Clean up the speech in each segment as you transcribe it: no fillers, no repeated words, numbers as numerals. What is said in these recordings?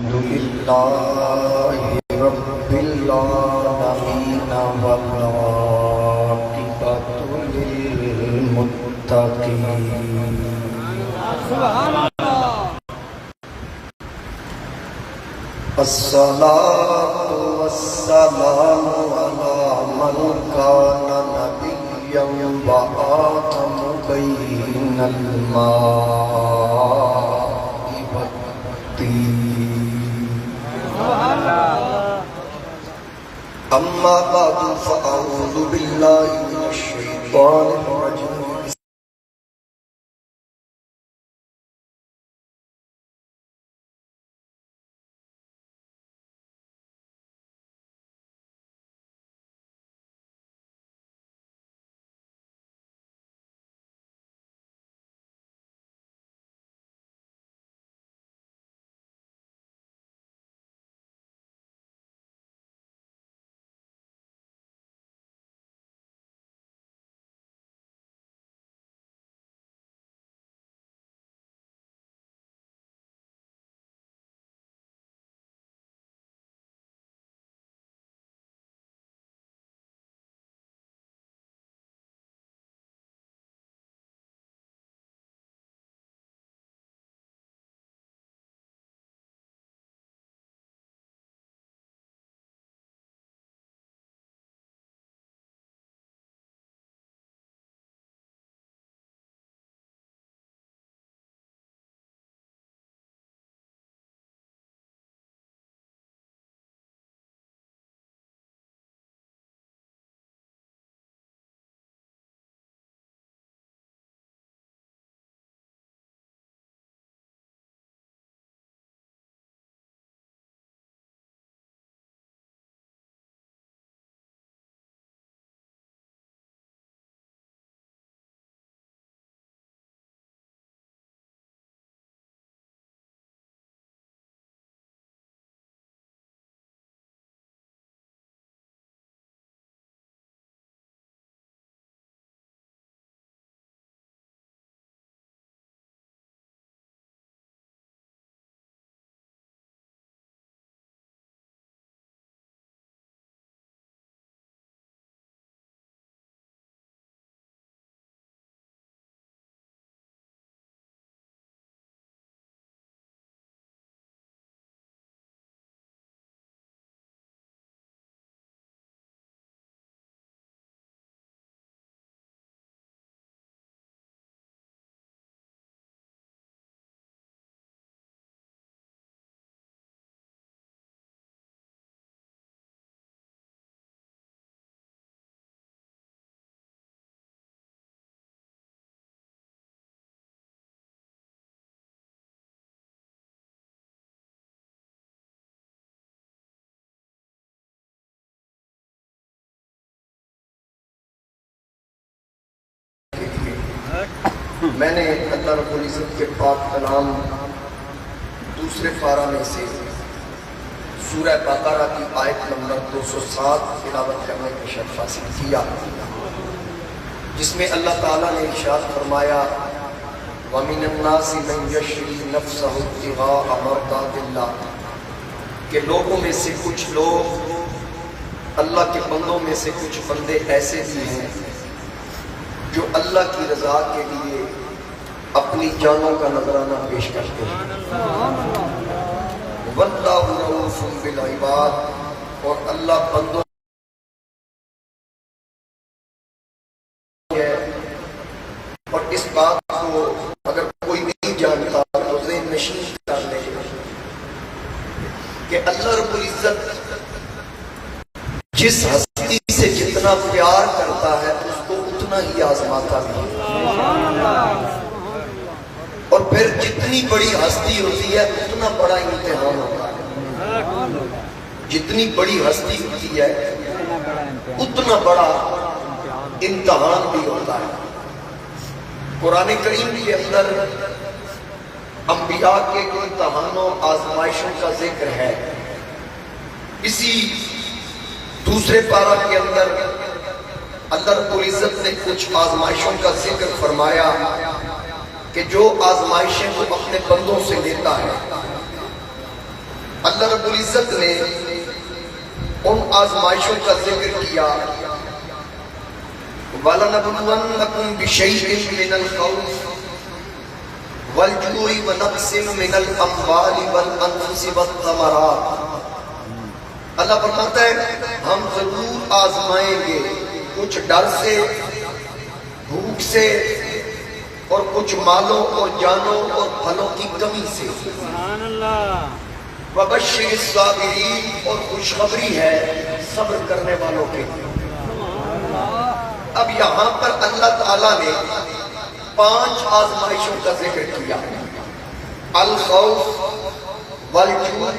الحمدللہ رب العالمین والعاقبۃ للمتقین الصلاۃ والسلام علی من کان نبیا وآدم بین الماء والطین اما بعد فاعوذ باللہ من الشیطان الرجیم میں نے اللہ رب العزت کے پاک کلام دوسرے پارہ میں سے سورہ بقرہ کی آیت نمبر 207 تلاوت کرنے کا شرف حاصل کیا، جس میں اللہ تعالیٰ نے ارشاد فرمایا وَمِنَ النَّاسِ مَن يَشْرِي نَفْسَهُ ابْتِغَاءَ مَرْضَاتِ اللَّهِ، کہ لوگوں میں سے کچھ لوگ، اللہ کے بندوں میں سے کچھ بندے ایسے بھی ہیں جو اللہ کی رضا کے لیے اپنی جانوں کا نذرانہ پیش کرتے ہیں۔ وَاللَّهُ رَءُوفٌ بِالْعِبَادِ، اور اللہ بندوں ہے، اور اس بات کو اگر کوئی نہیں جانتا تو ذہن نشین کر لے کہ اللہ رب العزت جس ہستی سے جتنا پیار کرتا ہے اس کو اتنا ہی آزماتا بھی ہے، اور پھر جتنی بڑی ہستی ہوتی ہے اتنا بڑا امتحان ہوتا ہے، جتنی بڑی ہستی ہوتی ہے اتنا بڑا امتحان بھی ہوتا ہے۔ قرآن کریم کے اندر انبیاء کے امتحانوں آزمائشوں کا ذکر ہے۔ اسی دوسرے پارہ کے اندر اللہ رب العزت نے کچھ آزمائشوں کا ذکر فرمایا کہ جو آزمائشیں وہ اپنے بندوں سے لیتا ہے اللہ رب العزت نے ان آزمائشوں کا ذکر کیا وَلَنَبْلُوَنَّكُمْ بِشَيْءٍ مِّنَ الْخَوْفِ وَالْجُوعِ وَنَقْصٍ مِّنَ الْأَمْوَالِ وَالْأَنفُسِ وَالثَّمَرَاتِ۔ اللہ فرماتا ہے ہم ضرور آزمائیں گے، کچھ ڈر سے، بھوک سے، اور کچھ مالوں اور جانوں اور پھلوں کی کمی سے۔ سبحان اللہ۔ وَبَشِّرِ الصَّابِرِينَ، اور خوشخبری ہے صبر کرنے والوں کے۔ اب یہاں پر اللہ تعالیٰ نے 5 آزمائشوں کا ذکر کیا، الخوف والجوع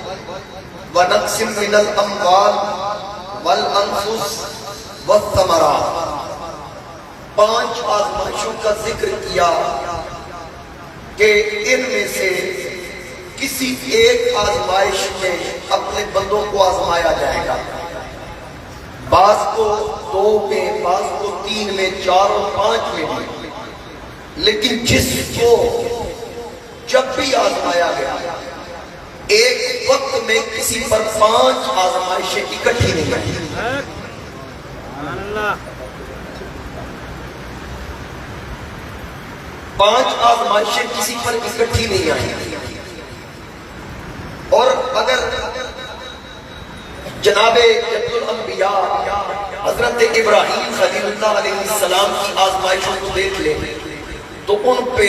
ونقص من الاموال والانفس والثمرات۔ 5 آزمائشوں کا ذکر کیا کہ ان میں سے کسی ایک آزمائش میں اپنے بندوں کو آزمایا جائے گا، بعض کو 2 میں، بعض کو 3 میں، 4 اور 5 میں بھی، لیکن جس کو جب بھی آزمایا گیا ایک وقت میں کسی پر 5 آزمائشیں اکٹھی نہیں آئی۔ سبحان اللہ۔ 5 آزمائشیں کسی پر اکٹھی نہیں آئی۔ اور اگر جناب جد الانبیاء حضرت ابراہیم خلیل اللہ علیہ السلام کی آزمائشوں کو دیکھ لیں تو ان پہ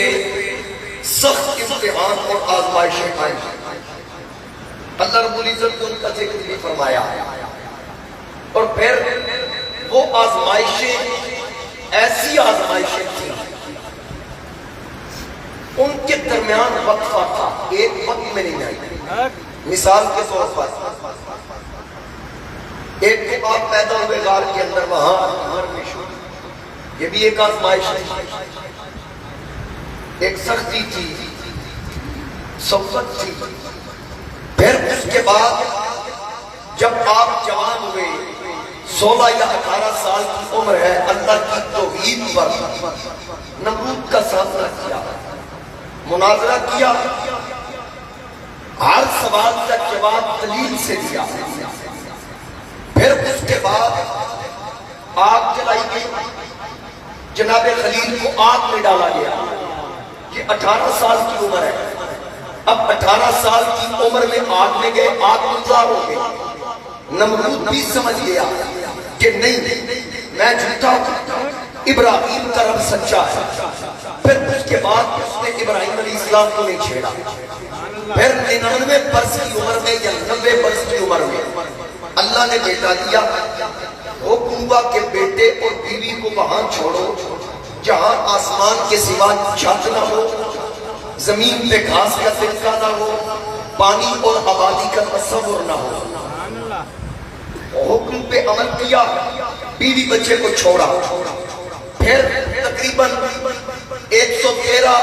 سخت امتحان اور آزمائشیں آئیں۔ اللہ رب العزت نے ان کا ذکر بھی فرمایا، اور پھر وہ آزمائشیں ایسی آزمائشیں تھیں، ان کے درمیان وقفہ تھا، ایک وقت میں نہیں آئی۔ مثال کے طور پر ایک تو آپ پیدا ہوئے غار کے اندر، وہاں یہ بھی ایک آزمائش تھی، ایک سختی تھی، صحبت تھی۔ پھر اس کے بعد جب آپ جوان ہوئے، 16 یا 18 سال کی عمر ہے، اللہ کی توحید پر نمرود کا سامنا کیا، مناظرہ کیا، ہر سوال کا جواب دلیل سے دیا۔ پھر اس کے بعد آگ جلائی گئی، جناب خلیل کو آگ میں ڈالا گیا۔ یہ 18 سال کی عمر ہے، اب 18 سال کی عمر میں آگ میں گئے، آگ گلزار ہو گئے۔ نمرود بھی سمجھ گیا کہ نہیں، میں جھوٹا ہوں، ابراہیم کا رب سچا ہے۔ پھر اس کے بعد اس نے ابراہیم علیہ السلام کو نہیں چھیڑا۔ پھر 99 برس کی عمر میں یا 90 برس کی عمر میں اللہ نے بیٹا دیا، حکم ہوا کہ بیٹے اور بیوی کو وہاں چھوڑو جہاں آسمان کے سوا چھت نہ ہو، زمین پہ گھاس کا تنکا نہ ہو، پانی اور آبادی کا تصور نہ ہو۔ حکم پہ عمل کیا، بیوی بچے کو چھوڑا۔ پھر تقریباً 113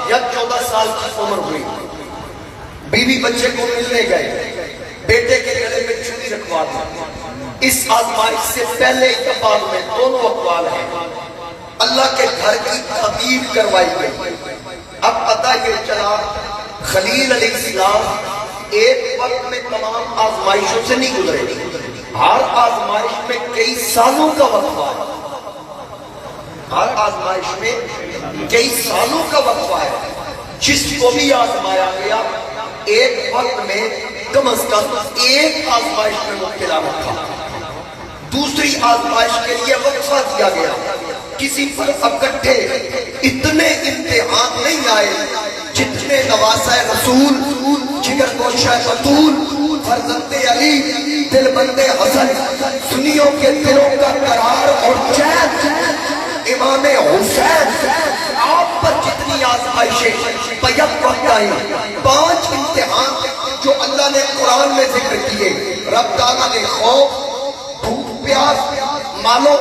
یا 14 سال کی عمر ہوئی، بیوی بچے کو ملنے گئے، بیٹے کے گلے میں چوری رکھوا دی۔ اس آزمائش سے پہلے یا بعد میں دونوں اقوال ہیں، اللہ کے گھر کی تعمیر کروائی گئی۔ اب پتہ یہ چلا خلیل علیہ السلام ایک وقت میں تمام آزمائشوں سے نہیں گزرے، ہر آزمائش میں کئی سالوں کا وقفہ ہے، ہر آزمائش میں کئی سالوں کا وقفہ ہے۔ جس کو بھی آزمایا گیا ایک وقت میں کم از کم ایک آزمائش میں مبتلا رکھا، دوسری آزمائش کے لیے وقفہ دیا گیا۔ کسی پر اکٹھے اتنے امتحان نہیں آئے جتنے نواسہ رسول، جگر گوشہ بطول، فرزند علی، دل بند حسن، سنیوں کے دلوں کا قرار اور چین، امام حسین، آپ پر جتنی آزمائشیں بیک وقت آئیں، 5 امتحان جو اللہ نے قرآن میں ذکر کیے، رب تعالیٰ نے خوف، بھوک پیاس، مالوں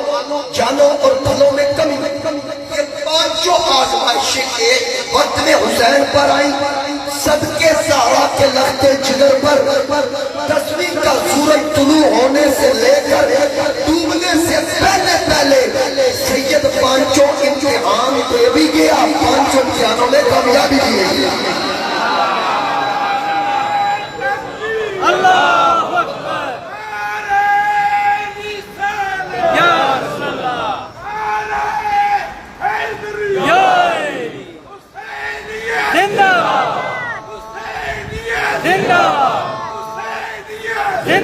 جانوں اور پھلوں میں کمی، یہ 5 آزمائشیں ایک وقت میں حسین پر آئیں۔ صدقے زہرا کے لخت جگر پر 10ویں کا سورج طلوع ہونے سے لے کر ڈوبنے سے پہلے سید 5 امتحان دے بھی گیا، 5 امتحانوں میں کامیابی بھی ہے۔ اللہ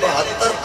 72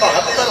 72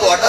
ਤੁਹਾਡਾ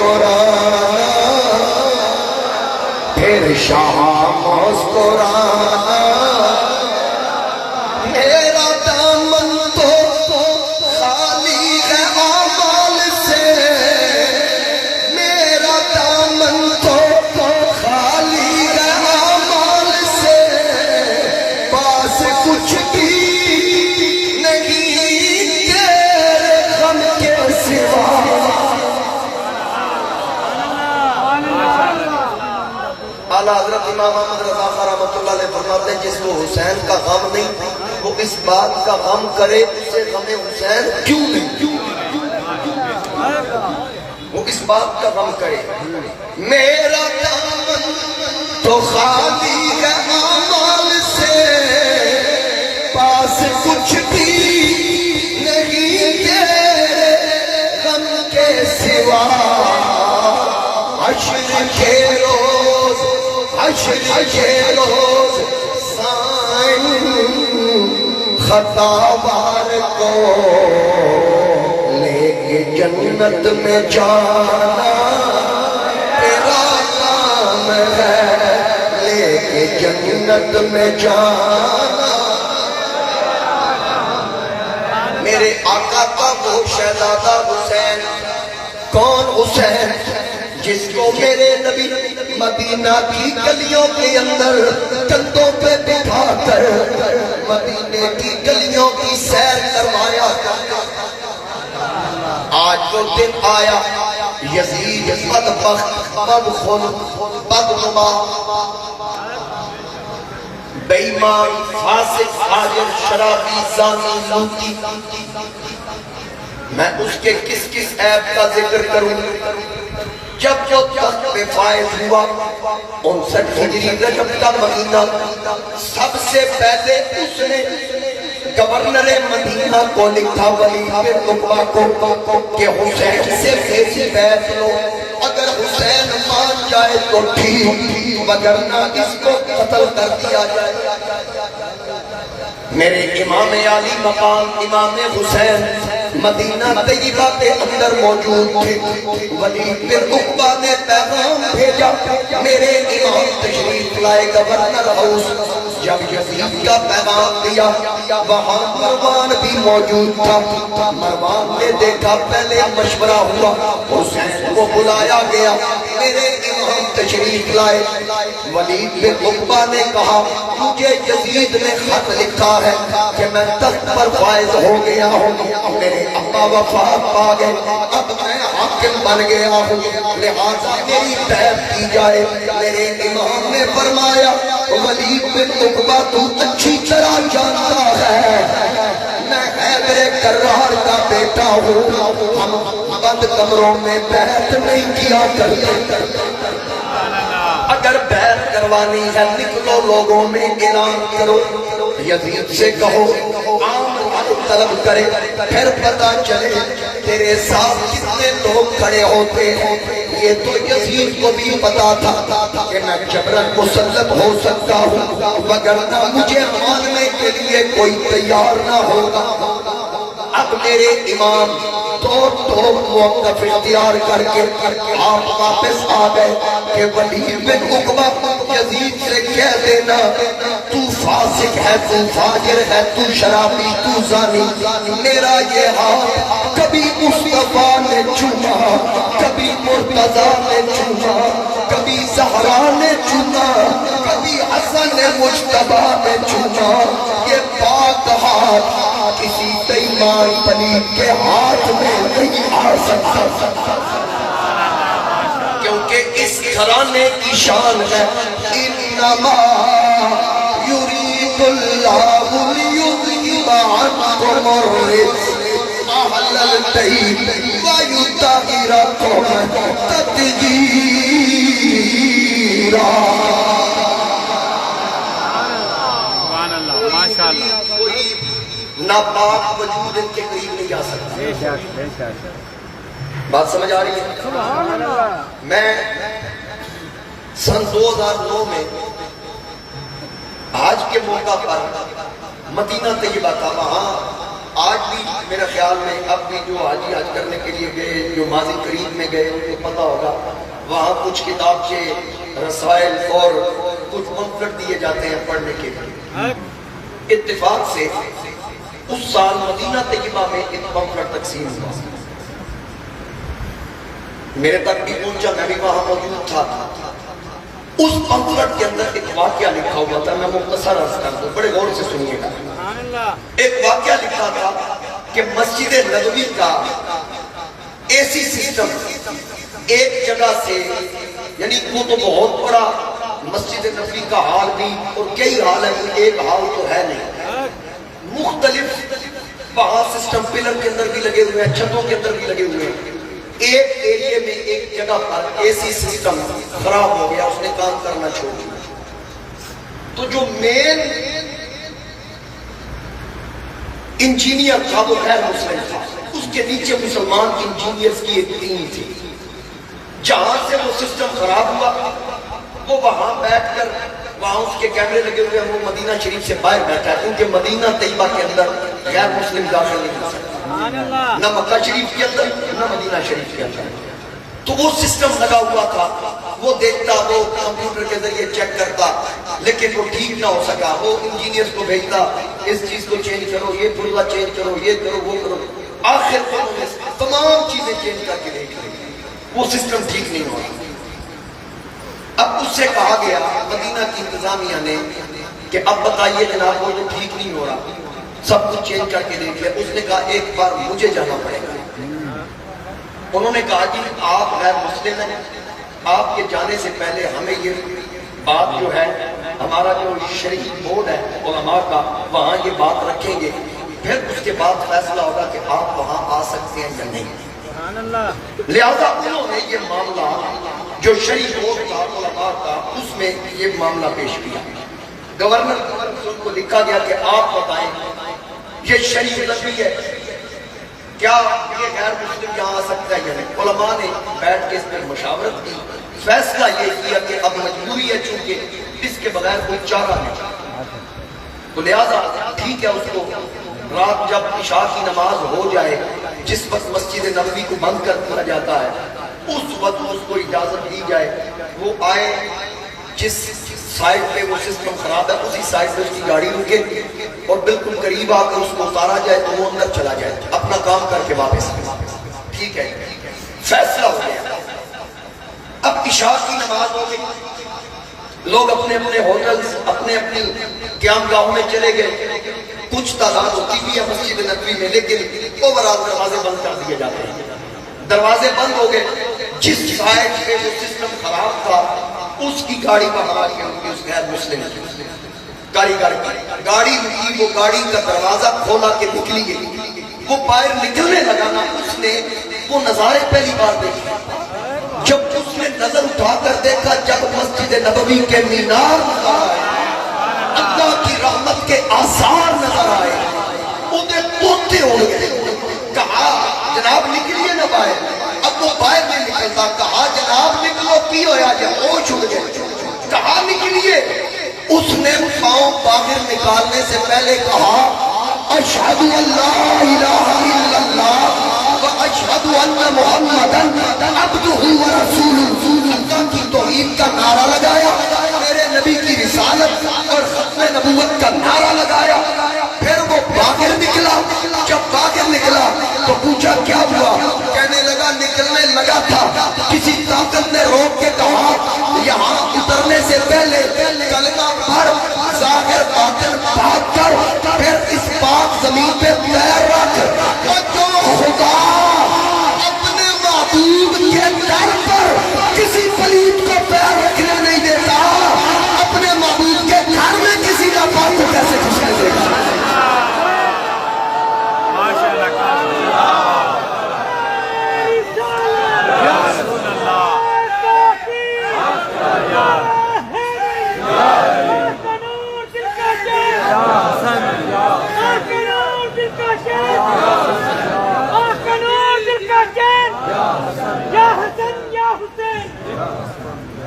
مسکرانا پھر شاہ مسکرانا میرا دامن تو خالی ہے اعمال سے میرا دامن تو خالی ہے اعمال سے پاس کچھ بھی نہیں تیرے غم کے سوا اعلیٰ حضرت امام احمد رضا خان رحمۃ اللہ علیہ فرماتے ہیں جس کو حسین کا غم نہیں وہ اس بات کا غم کرے اسے غم حسین کیوں نہیں وہ اس بات کا غم کرے میرا دامن تو خالی ہے اعمال سے پاس کچھ بھی نہیں تیرے غم کے سوا حشر کے روز حشر کے روز سائن خطا بار کو لے کے جنت میں جانا تیرا کام ہے لے کے جنت میں جانا میرے آقا کا وہ شہزادہ حسین کون حسین جس کو میرے نبی مدینہ کی گلیوں کے اندر کندھوں پہ بٹھا کر مدینے کی گلیوں کی سیر کروایا آج وہ دن آیا یزید بدبخت بدخل بدنما بے ایمان فاسق فاجر شرابی زانی لوٹی میں اس کے کس کس عیب کا ذکر کروں جب جو تخت پہ فائز ہوا 59 ہجری رجب کا مہینہ سب سے پہلے اس نے گورنر مدینہ کو لکھا ولی بن عقبہ کو کہ حسین سے میری بیعت لو اگر حسین مان جائے تو ٹھیک وگرنہ اس کو قتل کر دیا جائے میرے امام عالی مقام امام حسین مدینہ طیبہ کے اندر موجود تھے ولید بن عقبہ نے پیغام بھیجا میرے امام تشریف لائے گورنر ہاؤس جب یزید کا پیغام دیا وہاں مروان بھی موجود تھا مروان نے دیکھا پہلے مشورہ ہوا حسین کو بلایا گیا میرے امام تشریف لائے ولید بن عقبہ نے کہا مجھے یزید نے خط لکھا ہے کہ میں تخت پر فائز ہو گیا ہوں میرے ابا وفات پا گئے اب میں حاکم بن گیا ہوں لہذا میری بیعت کی جائے میرے امام نے فرمایا ولید بن عقبہ تو اچھی طرح جانتا ہے میں حیدر کرار کا بیٹا ہوں ہم بند کمروں میں بیعت نہیں کیا کرتے اگر بیعت کروانی ہے نکلو لوگوں میں اعلان کرو یزید سے کہو عام طلب کرے پھر پتہ چلے تیرے ساتھ کتنے لوگ کھڑے ہوتے ہیں یہ تو یزید کو بھی پتا تھا کہ میں جبرن مسلط ہو سکتا ہوں وگرنہ مجھے ماننے کے لیے کوئی تیار نہ ہوگا اب میرے امام تو موقف اختیار کر کے آپ واپس آ گئے کہ ولید بن عقبہ یزید سے کہہ دینا تو فاسق ہے تو فاجر ہے تو شرابی تو زانی میرا یہ ہاتھ کبھی مصطفیٰ نے چوما کبھی مرتضیٰ نے چوما کبھی زہرا نے چوما کبھی حسن مجتبیٰ نے چوما یہ پاک ہاتھ کسی بےایمان پلید کے ہاتھ میں نہیں آ سکتا کیونکہ اس گھرانے کی شان ہے انما یرید اللہ لیذہب عنکم الرجس اہل البیت ویطہرکم تطہیرا سبحان اللہ ماشاءاللہ کوئی ناپاک وجود ان کے قریب نہیں جا سکتا بات سمجھ آ رہی ہے میں سن 2009 میں آج کے موقع پر مدینہ طیبہ تھا وہاں آج بھی میرا خیال میں اب بھی جو حاجی حج کرنے کے لیے گئے، جو ماضی قریب میں گئے، ان کو پتہ ہوگا وہاں کچھ کتابچے، رسائل اور کچھ پمفلٹ دیے جاتے ہیں پڑھنے کے لیے۔ اتفاق سے اس سال مدینہ طیبہ میں ایک پمفلٹ تقسیم ہوا، میرے تک بھی پہنچا، میں بھی وہاں موجود تھا۔ اس پمفلٹ کے اندر ایک واقعہ لکھا ہوا تھا، میں مختصر عرض کر دوں، بڑے غور سے سنیے گا۔ ایک واقعہ لکھا تھا کہ مسجد نبوی کا اے سی سسٹم ایک جگہ سے، یعنی وہ تو بہت بڑا مسجد نبوی کا حال بھی اور کئی حال ہے، ایک حال تو ہے نہیں، مختلف وہاں سسٹم پلر کے اندر بھی لگے ہوئے ہیں، چھتوں کے اندر بھی لگے ہوئے ہیں۔ ایک ایریے میں ایک جگہ پر اے سی سسٹم خراب ہو گیا، اس نے کام کرنا چھوڑ دیا، تو جو مین انجینئر تھا وہ غیر مسلم تھا، اس کے نیچے مسلمان انجینئرز کی ایک ٹیم تھی۔ جہاں سے وہ سسٹم خراب ہوا وہ وہاں بیٹھ کر، وہاں اس کے کیمرے لگے ہوئے ہیں، وہ مدینہ شریف سے باہر بیٹھا ہے، کیونکہ مدینہ طیبہ کے اندر غیر مسلم داخل نہیں ہو سکتا، نہ مکہ شریف کے اندر نہ مدینہ شریف کے اندر۔ تو وہ سسٹم لگا ہوا تھا، وہ دیکھتا، وہ کمپیوٹر کے ذریعے چیک کرتا، لیکن وہ ٹھیک نہ ہو سکا، وہ انجینئرز کو بھیجتا، اس چیز کو چینج کرو، یہ پرزہ چینج کرو، یہ کرو، وہ کرو، آخر کو انہوں نے تمام چیزیں چینج کر کے دیکھ لی، وہ سسٹم ٹھیک نہیں ہو رہا۔ اب اس سے کہا گیا مدینہ کی انتظامیہ نے کہ اب بتائیے جناب، وہ تو ٹھیک نہیں ہو رہا، سب کچھ چینج کر کے دیکھ لیا۔ اس نے کہا ایک بار مجھے جانا پڑے گا۔ انہوں نے کہا جی آپ غیر مسلم ہیں، آپ کے جانے سے پہلے ہمیں یہ بات جو ہے، ہمارا جو شرعی بورڈ ہے علماء کا، وہاں یہ بات رکھیں گے، پھر اس کے بعد فیصلہ ہوگا کہ آپ وہاں آ سکتے ہیں یا نہیں۔ لہذا انہوں نے یہ معاملہ جو شرعی بورڈ تھا علماء کا، اس میں یہ معاملہ پیش کیا۔ گورنر کو لکھا گیا کہ آپ بتائیں یہ شرعی نفی ہے، کیا یہ غیر مسلم یہاں آ سکتا ہے یا نہیں؟ علماء نے بیٹھ کے اس پر مشاورت کی، فیصلہ یہ کیا کہ اب مجبوری ہے، چونکہ اس کے بغیر کوئی چارہ نہیں، تو لہذا ٹھیک ہے، اس کو رات جب عشاء کی نماز ہو جائے، جس وقت مسجد نبوی کو بند کر دیا جاتا ہے، اس وقت اس کو اجازت دی جائے، وہ آئے، جس سائڈ پہ وہ سسٹم خراب ہے اسی سائڈ پہ اس کی گاڑی رکے اور بالکل قریب آ کر اس کو اتارا جائے تو وہ اندر چلا جائے، اپنا کام کر کے واپس آئے۔ ٹھیک ہے، فیصلہ ہو گیا۔ اب عشاء کی نماز ہو گئی، لوگ اپنے اپنے ہوٹلز، اپنے اپنی قیام گاہوں میں چلے گئے، کچھ تعداد ہوتی بھی ہے مسجد نبوی میں، لیکن اوورآل دروازے بند کر دیے جاتے ہیں، دروازے بند ہو گئے۔ جس سائڈ پہ وہ سسٹم خراب تھا اس کی گاڑی باہر آ کے اس غیر مسلم کی کاریگر کی گاڑی رکی، وہ گاڑی کا دروازہ کھولا کے نکلی گئی، وہ باہر نکلنے لگا نا، اس نے وہ نظارے پہلی بار دیکھے۔ جب اس نے نظر اٹھا کر دیکھا، جب مسجد نبوی کے مینار نظر آئے، اللہ کی رحمت کے آثار نظر آئے، انہیں پوتے ہو گئے۔ کہا جناب نکلیے نہ باہر، اب وہ باہر نہیں نکلتا، کہا جناب نکلو، کی ہویا جائے، ہوش اڑ گئے، کہا نکلیے۔ اس نے پاؤں باہر نکالنے سے پہلے کہا اشہد ان لا الہ الا اللہ و اشہد ان محمدًا عبدہ و رسولہ، اللہ کی توحید کا نعرہ لگایا، میرے نبی کی رسالت اور ختم نبوت کا نعرہ لگایا، پھر وہ باہر نکلا۔ جب باہر نکلا تو پوچھا کیا ہوا، کہنے لگا نکلنے لگا تھا، کسی طاقت نے روک کے کہا یہاں اترنے سے پہلے کلمہ پڑھ، ظاہر باطن پاک کر، پھر اس پاک زمین پہ پیر رکھ۔ اور جو خدا اپنے معبود کے در پر کسی پلید کو پیر رکھنے نہیں دیتا، اپنے معبود کے گھر میں کسی ناپاک کو کیسے گھسنے دے گا؟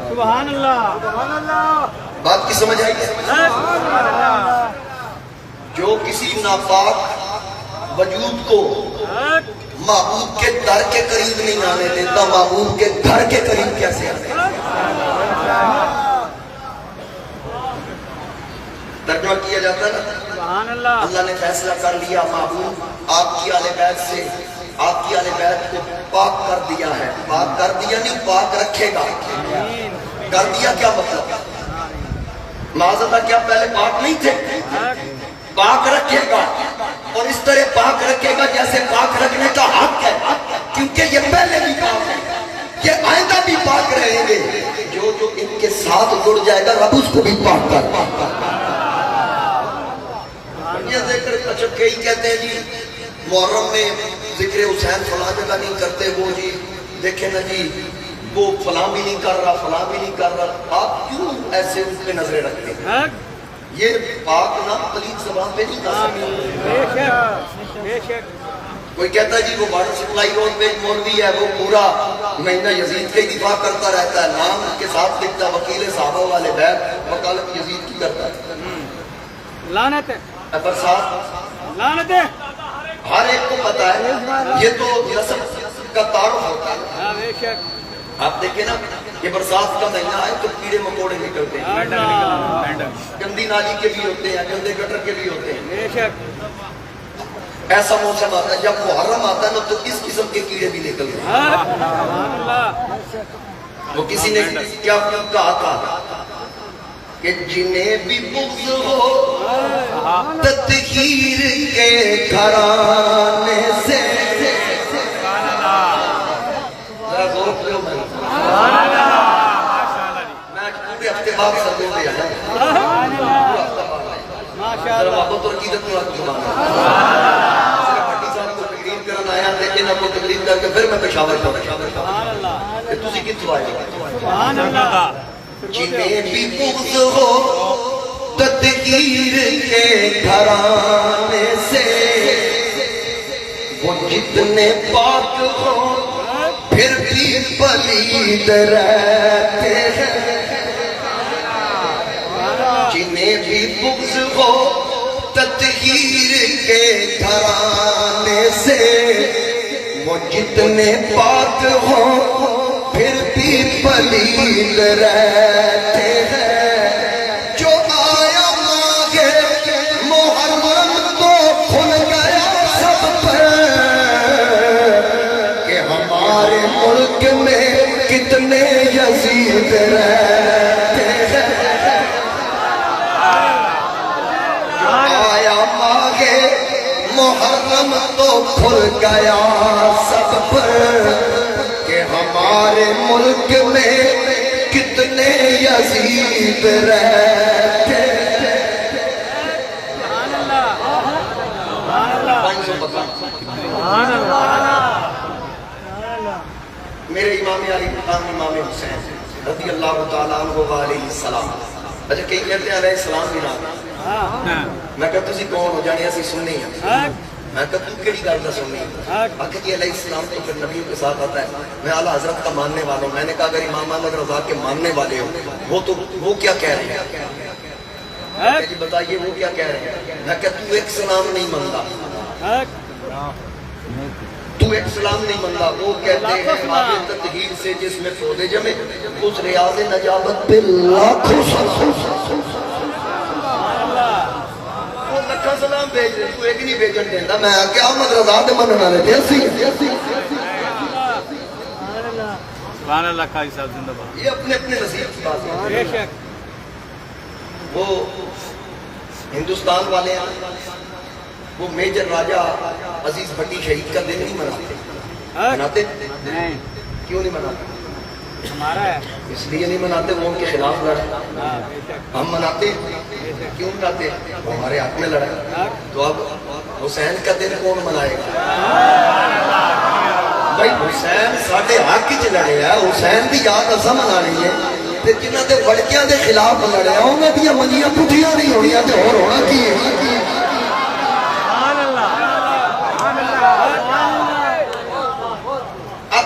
سبحان اللہ، بات کی سمجھ آئی ہے؟ جو کسی ناپاک وجود کو معبود کے در کے قریب نہیں آنے دیتا، معبود کے گھر کے قریب کیسے آنے دیتا؟ ترجمہ کیا جاتا ہے نا، سبحان اللہ، اللہ نے فیصلہ کر لیا معبود آپ کی آل بیت سے، آپ کی آل بیت کو پاک کر دیا ہے۔ پاک کر دیا نہیں، پاک رکھے گا۔ کر دیا کیا مطلب؟ معاذ اللہ کیا پہلے پاک نہیں تھے؟ پاک رکھے گا، اور اس طرح پاک رکھے گا جیسے پاک رکھنے کا حق ہے، کیونکہ یہ پہلے بھی پاک ہے، یہ آئندہ بھی پاک رہیں گے۔ جو جو ان کے ساتھ جڑ جائے گا رب اس کو بھی پاک کر۔ یہ ذکر اچھا کئی کہتے ہیں جی محرم میں ذکر حسین فلاں جگہ نہیں کرتے، وہ جی دیکھیں نا جی وہ فلاں بھی نہیں کر رہا، فلاں بھی نہیں کر رہا۔ آپ کیوں ایسے اس پہ نظریں رکھتے ہیں؟ یہ پاک نہ پلیت زبان پہ نہیں کر سکتے۔ کوئی کہتا ہے جی وہ واٹر سپلائی روڈ پہ مولوی ہے، وہ پورا مہینہ یزید کا ہی دفاع کرتا رہتا ہے، نام کے ساتھ لکھتا وکیل صحابہ والے بیت، وکالت یزید کی کرتا ہے۔ لعنت ہے، برسات لعنت ہے، ہر ایک کو پتا ہے، یہ تو نسب کا تعارف ہوتا ہے۔ بے شک، آپ دیکھیں نا یہ برسات کا مہینہ ہے تو کیڑے مکوڑے نکلتے ہیں، گندی نالی کے بھی ہوتے ہیں، گندے گٹر کے بھی ہوتے ہیں۔ بے شک، ایسا موسم آتا ہے جب محرم آتا ہے نا تو اس قسم کے کیڑے بھی نکلتے ہیں۔ سبحان اللہ، وہ کسی نے کیا کہا تھا کہ جنہیں بھی بغض ہو تطہیر کے گھرانے سے، ذرا غور کرو، میں پورے ہفتے بعد سردوں پہ آیا ذرا محبت اور عقیدت میں آپ سبحان اللہ، صرف بھٹی صاحب کو تقریر کرنا آیا لیکن آپ کو تقریر کر کے پھر میں پشاور پہنچا کہ تسی کتوں آئے سبحان اللہ، جنہیں بھی بغض ہو تطہیر کے گھرانے سے، وہ جتنے پاک ہو پھر بھی پلید رہتے ہیں۔ جنہیں بھی بغض ہو تطہیر کے گھرانے سے، وہ جتنے پاک ہوں پھر بھی پلید رہتے ہیں۔ جو آیا مانگے محرم تو کھل گیا سب پر، کہ ہمارے ملک میں کتنے یزید رہتے ہیں۔ جو آیا مانگے محرم تو کھل گیا سب پر، کہ ہمارے ملک میں کتنے یزید رہتے ہیں۔ سبحان اللہ، سبحان اللہ، میرے امام علی مقام امام حسین رضی اللہ تعالیٰ عنہ علیہ السلام، اچھا کئی کہتے ہیں علیہ السلام بھی نام، میں کہتا تسی کون ہو جانے ایسی سننی ہے، میں کہتا تم کیڑی گل دا سننی ہے؟ آخر کہ علیہ السلام تو پھر نبیوں کے ساتھ آتا ہے، میں اعلیٰ حضرت کا ماننے والا ہوں۔ میں نے کہا اگر امام احمد رضا کے ماننے والے ہو وہ کیا کہہ رہے ہیں؟ جی بتائیے وہ کیا کہہ رہے ہیں؟ میں کہتا تو ایک سلام نہیں منتا، تو ایک سلام نہیں منتا، وہ کہتے ہیں آگے تطہیر سے جس میں پودے جمے اس ریاض نجابت پہ لاکھوں سلام، وہ لکھا سلام بھیج رہے تو ایک نہیں بھیجن دیندہ۔ میں کیا احمد رضا دے مننا رہے تھے اسی سبحان اللہ، قاضی صاحب زندہ باد، یہ اپنے اپنے نصیب کی بات ہے۔ بے شک، وہ ہندوستان والے ہیں، وہ میجر راجہ عزیز بھٹی شہید کا دن نہیں مناتے، مناتے نہیں، کیوں نہیں مناتے؟ ہمارا ہے، اس لیے نہیں مناتے وہ ان کے خلاف لڑے، بے شک، ہم مناتے کیوں مناتے؟ وہ ہمارے حق میں لڑے۔ تو اب حسین کا دن کون منائے گا؟ بھائی حسین ساڑھے حق ہی لڑے ہے، حسین بھی یاد اسا منانی ہے، تے جنہ دے وڑکیاں دے خلاف لڑے ہیں انہاں دیاں منیاں پٹھیاں نہیں ہونیاں تے اور ہونا کی ہے؟ اب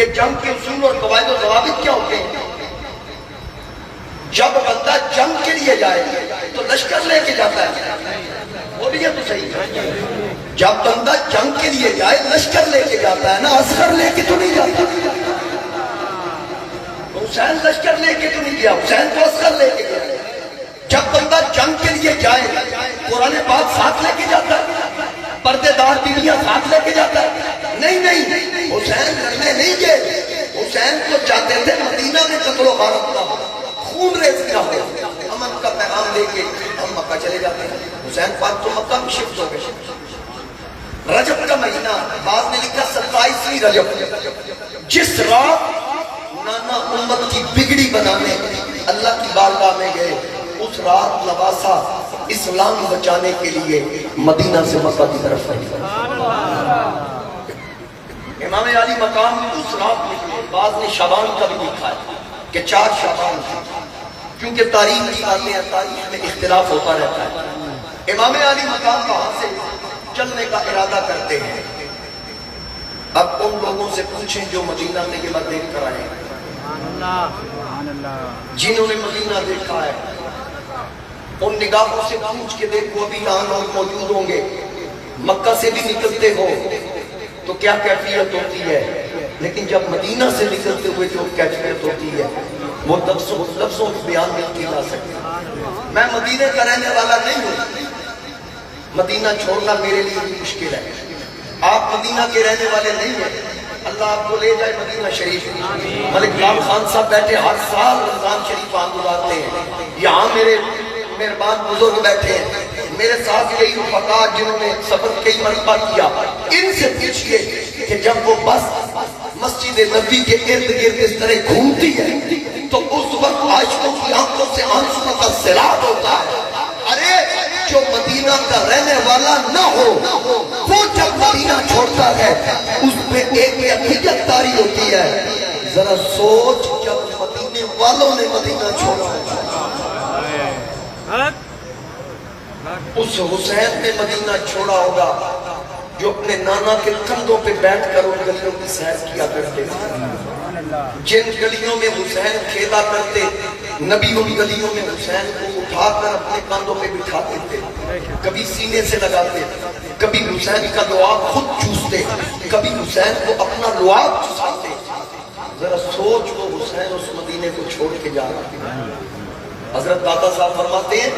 کہ جنگ کے اصول اور قواعد و ضوابط کیا ہوتے ہیں؟ جب بندہ جنگ کے لیے جائے تو لشکر لے کے جاتا ہے، بولیے تو صحیح ہے، جب بندہ جنگ کے لیے جائے لشکر لے کے جاتا ہے نا، عسکر لے کے تو نہیں جاتا۔ حسین لشکر لے کے تو نہیں گیا، حسین تو عسکر لے کے گیا۔ جب بندہ جنگ کے لیے جائے قرآن پاک ساتھ لے کے جاتا ہے، پردے دار بیویاں ساتھ لے کے جاتا ہے؟ نہیں، حسین لڑنے نہیں گئے، حسین تو چاہتے تھے مدینہ میں قتل و غارت نہ ہو، خون ریزی نہ ہو، امن کا پیغام لے کے ہم مکہ چلے جاتے ہیں۔ حسین پاک تو مکہ میں شفٹ ہو گئے۔ رجب کا مہینہ، بعد میں لکھا 27ویں رجب، جس رات نانا امت کی بگڑی بنانے اللہ کی بارگاہ میں گئے، اس رات لباسا اسلام بچانے کے لیے مدینہ سے مکہ کی طرف آئی۔ امام علی مقام اس رات میں، بعض نے شعبان کا بھی لکھا ہے کہ 4 شعبان تھا، کیونکہ تاریخ کی باتیں ہیں، تاریخ میں اختلاف ہوتا رہتا ہے۔ امام علی مقام وہاں سے چلنے کا ارادہ کرتے ہیں۔ اب ان لوگوں سے پوچھیں جو مدینہ میں یہ بات دیکھ کر آئے ہیں، جنہوں نے مدینہ دیکھا ہے، ان نگاہوں سے پوچھ کے دیکھو، ابھی یہاں لوگ موجود ہوں گے، مکہ سے بھی نکلتے ہو تو کیا کیفیت ہوتی ہے، لیکن جب مدینہ سے نکلتے ہوئے جو کیفیت ہوتی ہے وہ لفظوں کی بیان نہیں کی جا سکتی۔ میں مدینہ کا رہنے والا نہیں ہوں، مدینہ چھوڑنا میرے لیے بھی مشکل ہے، آپ مدینہ کے رہنے والے نہیں ہیں، اللہ آپ کو لے جائے مدینہ شریف۔ ملک لال خان صاحب بیٹھے ہر سال رمضان شریف آن گزارتے ہیں، یہاں میرے مہربان بزرگ بیٹھے ہیں، میرے ساتھ کئی رفقا جنہوں نے سفر کئی مرتبہ کیا، ان سے پوچھئے کہ جب وہ بس مسجد نبی کے ارد گرد اس طرح گھومتی ہے تو اس وقت عاشقوں کی آنکھوں سے آنسوں کا سیلاب ہوتا ہے۔ ارے جو مدینہ کا رہنے والا نہ ہو وہ جب مدینہ چھوڑتا ہے اس پہ ایک حقیقت طاری ہوتی ہے۔ ذرا سوچ جب مدینے والوں نے مدینہ چھوڑا، اس حسین نے مدینہ چھوڑا ہوگا جو اپنے نانا کے کندھوں پہ بیٹھ کر ان گلیوں کی سیر کیا کرتے تھے، جن گلیوں میں حسین کھیلا کرتے، نبی ان گلیوں میں حسین کو اٹھا کر اپنے کندھوں پہ بٹھاتے تھے، کبھی سینے سے لگاتے، کبھی حسین کا لعاب خود چوستے، کبھی حسین کو اپنا لعاب چوساتے۔ ذرا سوچ وہ حسین اس مدینے کو چھوڑ کے جا رہا ہے۔ حضرت داتا صاحب فرماتے ہیں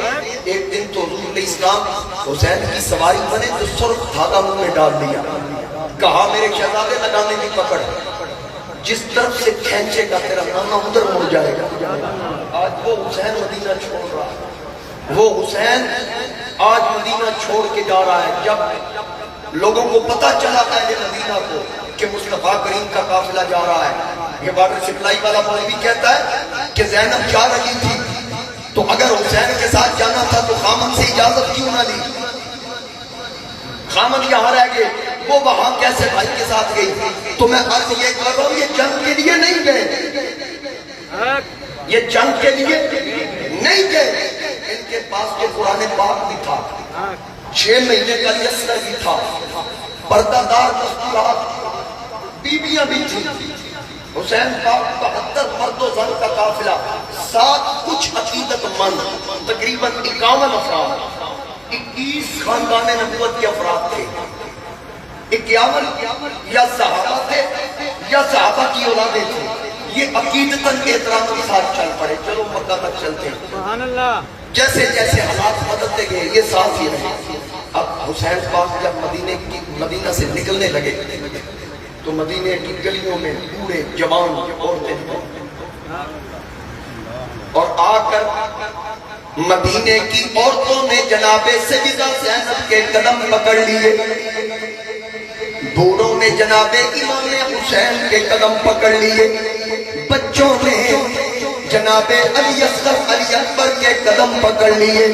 ایک دن تو حضور علیہ السلام حسین کی سواری بنے تو سرخ دھاگا منہ میں ڈال دیا، کہا میرے شہزادے لگانے کی پکڑ، جس طرف سے کھینچے گا تیرا نانا ادھر مڑ جائے گا۔ آج وہ حسین مدینہ چھوڑ رہا ہے، وہ حسین آج مدینہ چھوڑ کے جا رہا ہے۔ جب لوگوں کو پتہ چلا اہل مدینہ کو کہ مصطفیٰ کریم کا قافلہ جا رہا ہے، یہ واٹر سپلائی والا مولوی کہتا ہے کہ زینب جا رہی تھی تو اگر حسین کے ساتھ جانا تھا تو خامن سے اجازت کیوں نہ لی، خامن یہاں رہ گئے، وہ وہاں کیسے بھائی کے ساتھ گئی؟ تو میں عرض یہ کر رہا ہوں یہ جنگ کے لیے نہیں گئے، یہ جنگ کے لیے نہیں گئے، ان کے پاس کے قرآن پاک بھی تھا، 6 مہینے کا یسر بھی تھا، پردہ دار دستورات، بیویاں بھی تھیں، حسین پاک 72 مرد و زن کا قافلہ، 7 کچھ عقیدت مند، تقریباً 51 افراد، 21 خاندان نبوت کے افراد تھے، 51 یا صحابہ تھے یا صحابہ کی اولادیں تھیں، یہ عقیدتاً احترام کے ساتھ چل پڑے، چلو مکہ تک چلتے ہیں۔ سبحان اللہ۔ جیسے جیسے حالات بدلتے گئے یہ ساتھ ہی رہے۔ اب حسین پاک جب مدینہ سے نکلنے لگے تو مدینے کی گلیوں میں بوڑھے جوان عورتیں اور آ کر مدینے کی عورتوں نے جناب سیدہ زینب کے قدم پکڑ لیے، بوڑھوں نے جناب امام حسین کے قدم پکڑ لیے، بچوں نے جناب علی اصغر علی اکبر کے قدم پکڑ لیے۔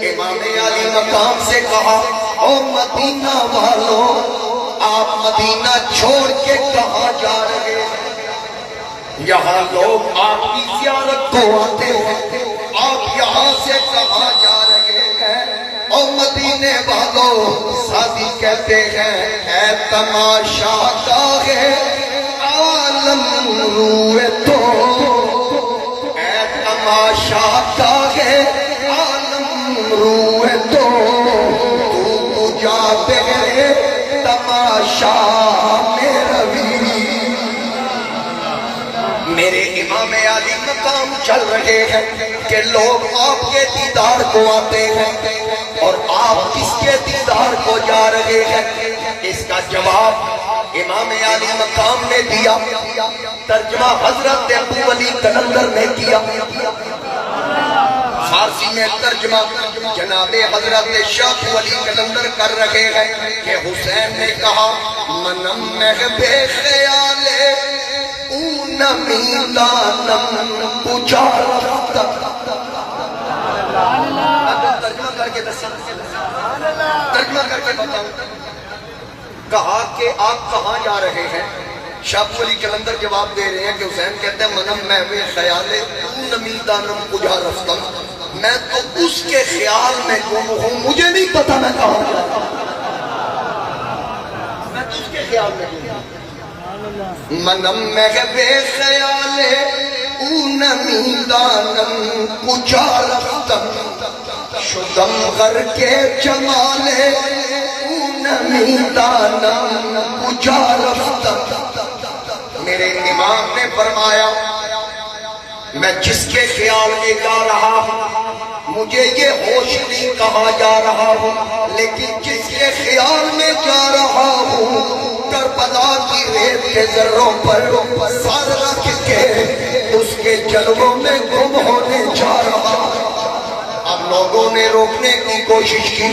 امام علی مقام سے کہا او مدینہ والوں آپ مدینہ چھوڑ کے کہاں جا رہے ہیں؟ یہاں لوگ آپ کی زیارت کو آتے ہیں، آپ یہاں سے کہاں جا رہے ہیں؟ او مدینے والوں سادی کہتے ہیں اے تماشا گاہ عالم امام علی مقام چل رہے ہیں کہ لوگ آپ کے دیدار کو آتے ہیں اور آپ کس کے دیدار کو جا رہے ہیں؟ اس کا جواب امام علی مقام نے دیا، ترجمہ حضرت ابو علی قلندر نے کیا، فارسی میں ترجمہ جناب حضرت شاہ علی قلندر کر رہے ہیں کہ حسین نے کہا منم میں بے خیال نمیدانم پوچھا رفتا۔ ترجمہ کر کے بتاؤں، کہا کہ آپ کہاں جا رہے ہیں؟ شاہ علی قلندر جواب دے رہے ہیں کہ حسین کہتے ہیں منم میں بے خیال نمیدانم پوچھا رفتا، میں تو اس کے خیال میں گم ہوں، مجھے نہیں پتا میں کہاں جا رہا ہوں، میں تو اس کے خیال میں گم ہوں۔ منم میں بے خیال نمیدانم پوچھا رفتا، شدم غر کے جمال نمیدانم پوچھا رفتا۔ میرے امام نے فرمایا میں جس کے خیال میں جا رہا ہوں مجھے یہ ہوش نہیں کہاں جا رہا ہوں، لیکن جس کے خیال میں جا رہا ہوں کربلا کی ریت کے ذروں پر سر رکھ کے اس کے جلووں میں گم ہونے جا رہا ہوں۔ اب لوگوں نے روکنے کی کوشش کی،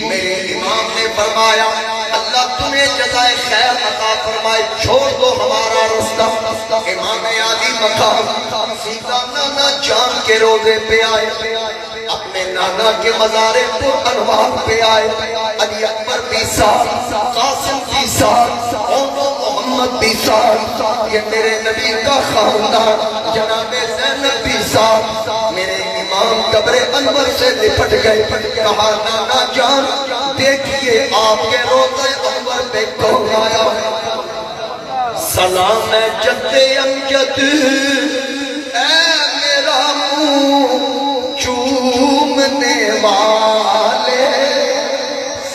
میرے امام نے فرمایا اللہ تمہیں جزائے خیر عطا فرمائے، چھوڑ دو ہمارا رستہ۔ امام علی مقام سیدھا نانا جان کے روزے پہ آئے، اپنے نانا کے مزار پر انوار پہ آئے، علی اکبر بھی ساتھ، قاسم بھی ساتھ، محمد بھی ساتھ، یہ میرے نبی کا خاندان جناب زینب بھی ساتھ۔ میرے امام قبر انور سے لپٹ گئے، کہا نانا جان دیکھیے آپ کے روزے انور پہ کون آیا ہے؟ سلام ہے جد امجد اے میرا منہ چومنے والے،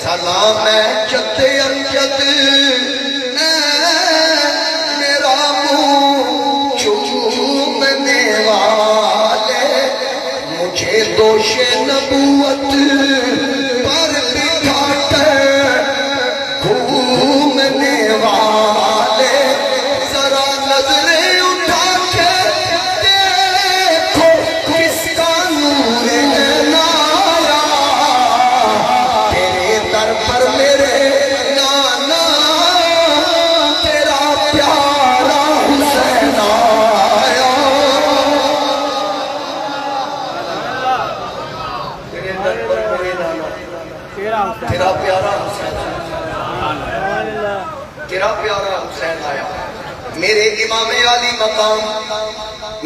سلام ہے جد امجد اے میرا منہ چومنے والے، مجھے دوش نبوت پر بٹھا کر گھومنے والے، ذرا نظریں اٹھا کے دیکھو کس کا نور عنایا، تیرے در پر میرے نانا تیرا پیارا حسین آیا، تیرے در پر میرے نانا تیرا پیارا حسین آیا، تیرا پیارا حسین آیا۔ میرے امام علی مقام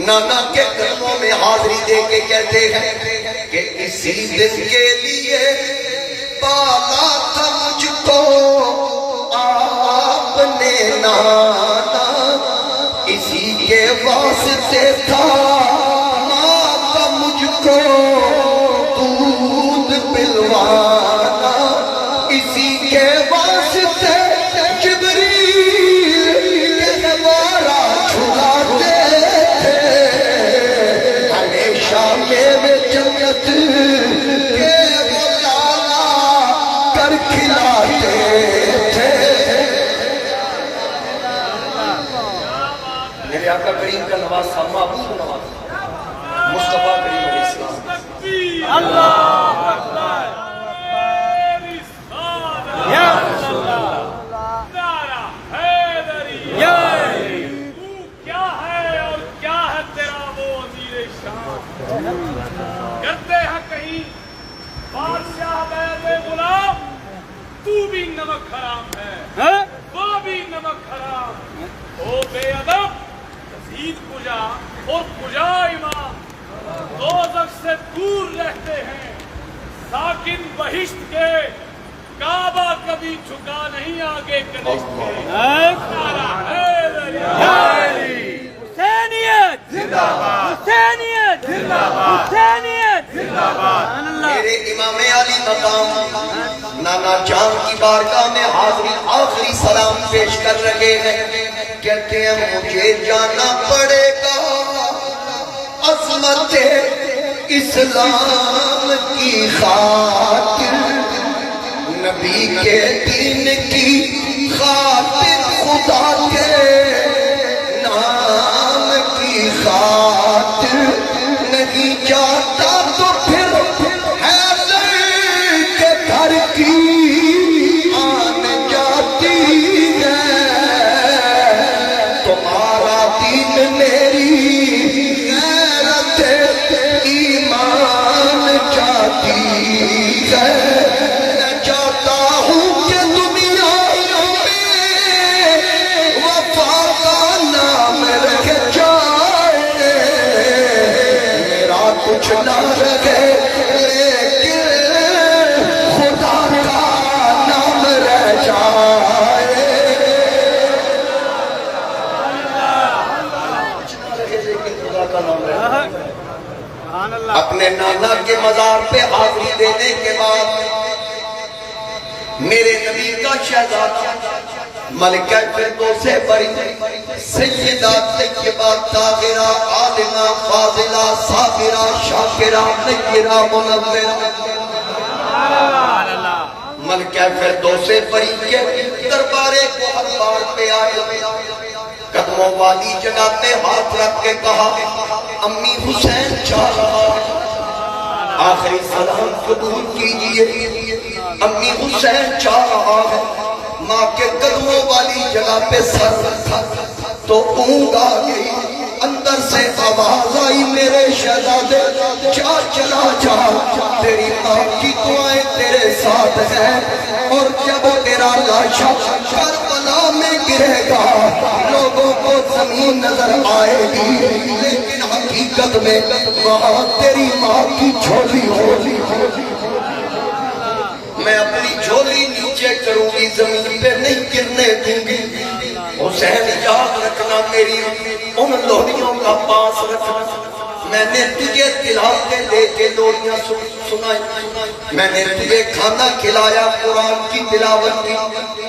نانا کے قدموں میں حاضری دے کے کہتے ہیں کہ اسی دن کے لیے پالا تھا مجھ کو آپ نے نانا، اسی کے واسطے تھا ماں کا مجھ کو دودھ پلوانا، اسی کے واسطے جبریل کے دوارا چھڑاتے تھے، ہمیشہ میرے جنت کے وہ لالا کر کھلاتے تھے۔ میرے آقا کریم کا نواسا محبوب نواسا مصطفیٰ کریم علیہ السلام۔ اللہ اکبر، یا رسول اللہ، نعرہ حیدری، یا تو کیا ہے اور کیا ہے تیرا وہ وزیر شان، کرتے ہیں کہیں بادشاہ بیر غلام، تو بھی نمک حرام ہے وہ بھی نمک حرام، او بے ادب یزید کجا اور کجا امام، دوزخ سے دور رہتے ہیں ساکن بہشت کے، کعبہ کبھی جھکا نہیں آگے کنشت کے، نعرہ حیدری، حسینیت زندہ باد، حسینیت زندہ باد، حسینیت زندہ باد۔ میرے امام علی مقام نانا جان کی بارگاہ میں حاضری آخری سلام پیش کر رہے ہیں، کہتے ہیں مجھے جانا پڑے گا عظمت اسلام کی خاطر، نبی کے دین کی خاطر، خدا کے نام کی خاطر نہیں جاتا تو پھر حیدر کے گھر کی آن جاتی ہے۔ تمہارا دین میری غیرت ایمان جاتی ہے۔ میں چاہتا ہوں کہ دنیا میں وفا کا نام رکھ جائے، میرا کچھ نہ رکھے لیکن خدا کا نام رہ جائے۔ کچھ نہ رکھے لیکن خدا کا نام رہ جائے۔ اپنے نانا کے مزار پہ حاضری دینے کے بعد میرے نبی کا شہزادہ ملکہ فردوس بری سیدہ طیبہ طاہرہ عالمہ فاضلہ صابرہ شاکرہ نکرہ منورہ ملکہ فردوس بری کے دربار کوہربار پہ آئے، قدموں والی جگہ پہ ہاتھ رکھ کے کہا امی حسین چاہ رہا ہے، آخری سلام قبول کیجئے، امی حسین چاہ رہا ہے۔ ماں کے قدموں والی جگہ پہ سر رکھا تو اونگ آ گئی، اندر سے آواز آئی میرے شہزادے جا چلا جا، تیری ماں کی دعائیں تیرے ساتھ ہیں، اور جب تیرا لاشا کربلا میں گرے گا لوگوں کو زمین نظر آئے گی، لیکن حقیقت میں وہاں تیری ماں کی جھولی ہوگی۔ میں اپنی جھولی نیچے کروں گی، زمین پہ نہیں گرنے دوں گی۔ حسین یاد رکھنا میری ان لوریوں کا پاس رکھنا، میں نے تجھے تلاوتیں دے کے لوریاں سنائی، میں نے تجھے کھانا کھلایا قرآن کی تلاوت کی،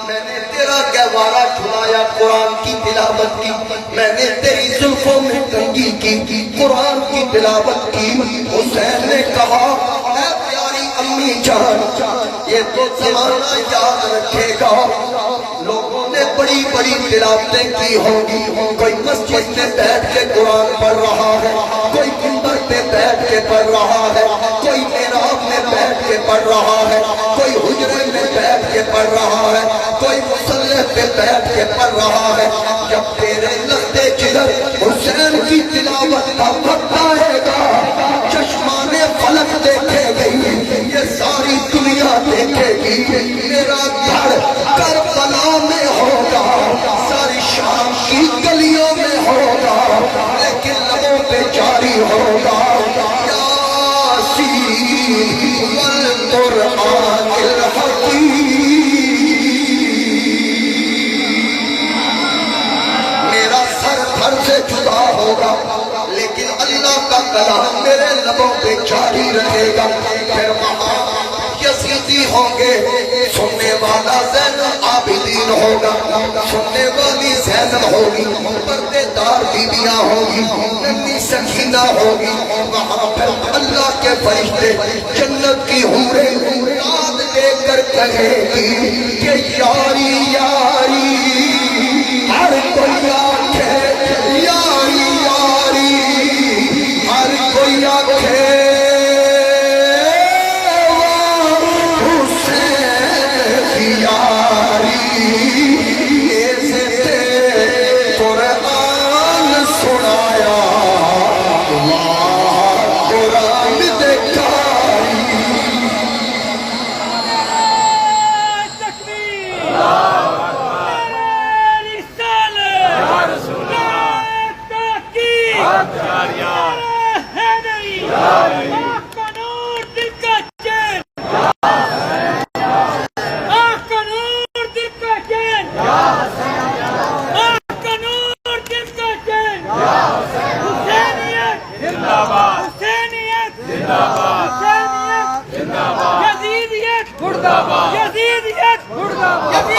میں نے تیرا گہوارہ جھلایا قرآن کی تلاوت کی، میں نے تیری زلفوں میں کنگھی کی قرآن کی تلاوت کی۔ حسین نے کہا اے پیاری امی جان، یہ تو زمانہ یاد رکھے گا، لوگوں نے بڑی بڑی تلاوتیں کی ہوں گی، کوئی مسجد میں بیٹھ کے قرآن پڑھ رہا ہے، کوئی منبر پہ بیٹھ کے پڑھ رہا ہے، کوئی محراب میں بیٹھ کے پڑھ رہا ہے، کوئی حجرے میں بیٹھ کے پڑھ رہا ہے، کوئی مصلی پہ بیٹھ کے پڑھ رہا ہے۔ جب تیرے لختے جگر حسین کی تلاوت کا وقت آئے گا، چشمان فلک دیکھے گئی، یہ ساری دنیا دیکھے گی، میرا گھر کربلا میں ہوگا، ساری شام کی گلیوں میں ہوگا، لیکن لبوں پہ جاری ہوگا یاسین والقرآن الحکیم۔ میرا سر گھر سے جدا ہوگا، لیکن اللہ کا کلام میرے لبوں پہ جاری رہے گا۔ پھر وہاں یزیدی ہوں گے، سننے والا زین العابدین ہوگا، سننے والی زینب ہوگی، پردے دار بیویاں ہوگی، ننھی سکینہ ہوگی۔ وہاں پھر اللہ کے فرشتے جنت کی حوریں داد دے کر کہیں گی کہ یاری یاری، ہر کوئی آنکھے یاری یاری، ہر کوئی آنکھے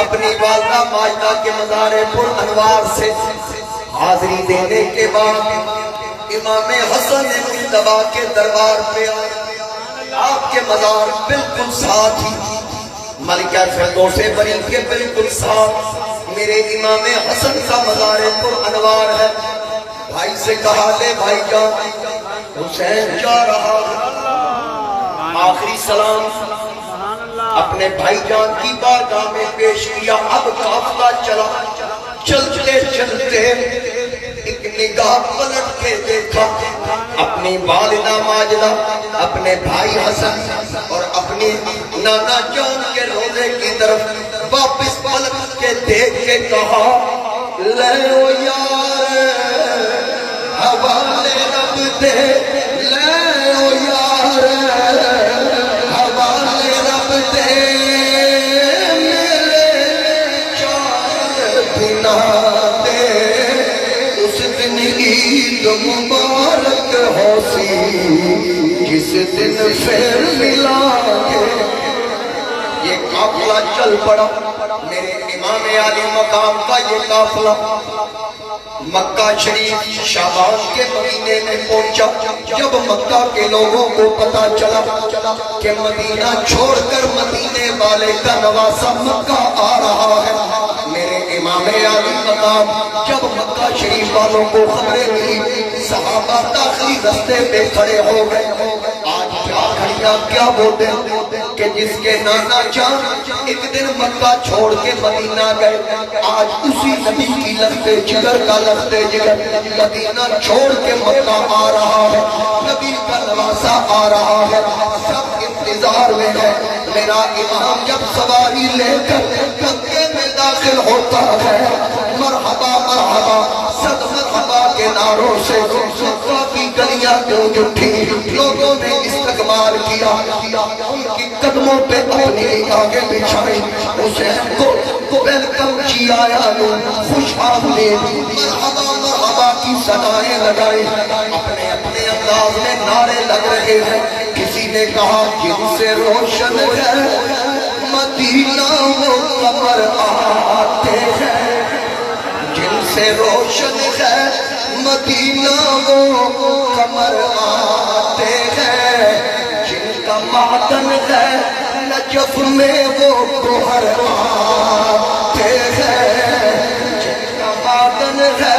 اپنی والدہ ماجدہ کے مزار پر انوار سے حاضری دینے کے بعد امام حسن مجتبیٰ کے دربار پہ آئے، آپ کے مزار بالکل ساتھ ہی ملکہ فردوس بری کے بالکل ساتھ میرے امام حسن کا مزار پر انوار ہے۔ بھائی سے کہا لے بھائی جان حسین جا رہا ہے، آخری سلام اپنے بھائی جان کی بارگاہ میں پیش کیا۔ اب قافلہ چلا، چلتے چلتے ایک نگاہ پلٹ کے دیکھا، اپنی والدہ ماجدہ، اپنے بھائی حسن اور اپنی نانا جان کے روزے کی طرف واپس پلٹ کے دیکھ کے کہا لے او یار حوالے رب دے، لے او یار حوالے رب دے، میرے چار بنا دے، اس دن عید مبارک ہو سی جس دن پھر ملا گے۔ یہ قافلہ چل پڑا، میرے امام عالی مقام کا یہ قافلہ مکہ شریف شعبان کے مہینے میں پہنچا۔ جب مکہ کے لوگوں کو پتا چلا کہ مدینہ چھوڑ کر مدینے والے کا نواسہ مکہ آ رہا ہے، میرے امام عالی مقام جب مکہ شریف والوں کو خبریں ملی، صحابہ داخلی رستے پہ کھڑے ہو گئے۔ آج کیا گھڑیاں کیا بولتے کہ جس کے نانا جان ایک دن مکہ چھوڑ کے مدینہ گئے، آج اسی نبی کی لختے جگر کا لختے جگر مدینہ چھوڑ کے مکہ آ رہا ہے، نبی کا نواسہ آ رہا ہے، سب انتظار میں ہے۔ میرا امام جب سواری لے کر مکے میں داخل ہوتا ہے، مرحبا مرحبا صد مرحبا کے نعروں سے مکہ کی گلیاں گونج اٹھی، لوگوں نے استقبال کیا، ان کی قدموں پہ اپنی آگے بچھائی، حسین کو ویلکم کیا، خوش آمدید مرحبا مرحبا کی صدائیں لگائی، اپنے اپنے انداز میں نعرے لگ رہے ہیں۔ کسی نے کہا جن سے روشن ہے مدینہ وہ قمر آتے ہیں، جن سے روشن ہے مدینہ وہ قمر آتے ہیں، جن کا معدن ہے نجف میں وہ گوہر آتے ہیں، جن کا معدن ہے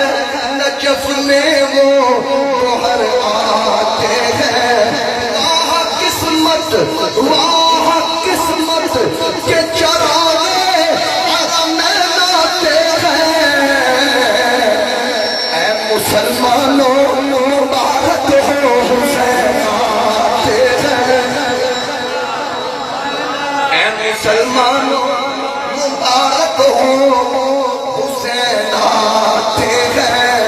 نجف میں وہ گوہر آتے ہیں۔ واہ قسمت واہ قسمت کے چراغے حرم لاتے ہیں، اے مسلمانوں مبارک ہو حسین آتے ہیں، اے مسلمانوں مبارک ہو حسین آتے ہیں۔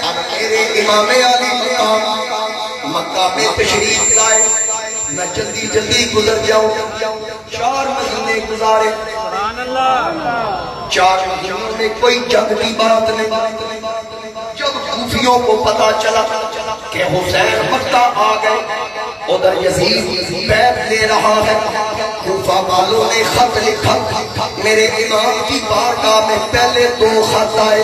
اب میرے امام عالی مقام مکہ میں تشریف لائے، میں جلدی جلدی گزر جاؤں، 4 مہینے گزارے، 4 مہینوں میں کوئی جنگ کی بات نہیں۔ جب کوفیوں کو پتا چلا کہ حسین مکہ آ گئے، ادھر یزید بیعت لے رہا ہے، کوفہ والوں نے خط لکھا، میرے امام کی بارگاہ میں پہلے 2 خط آئے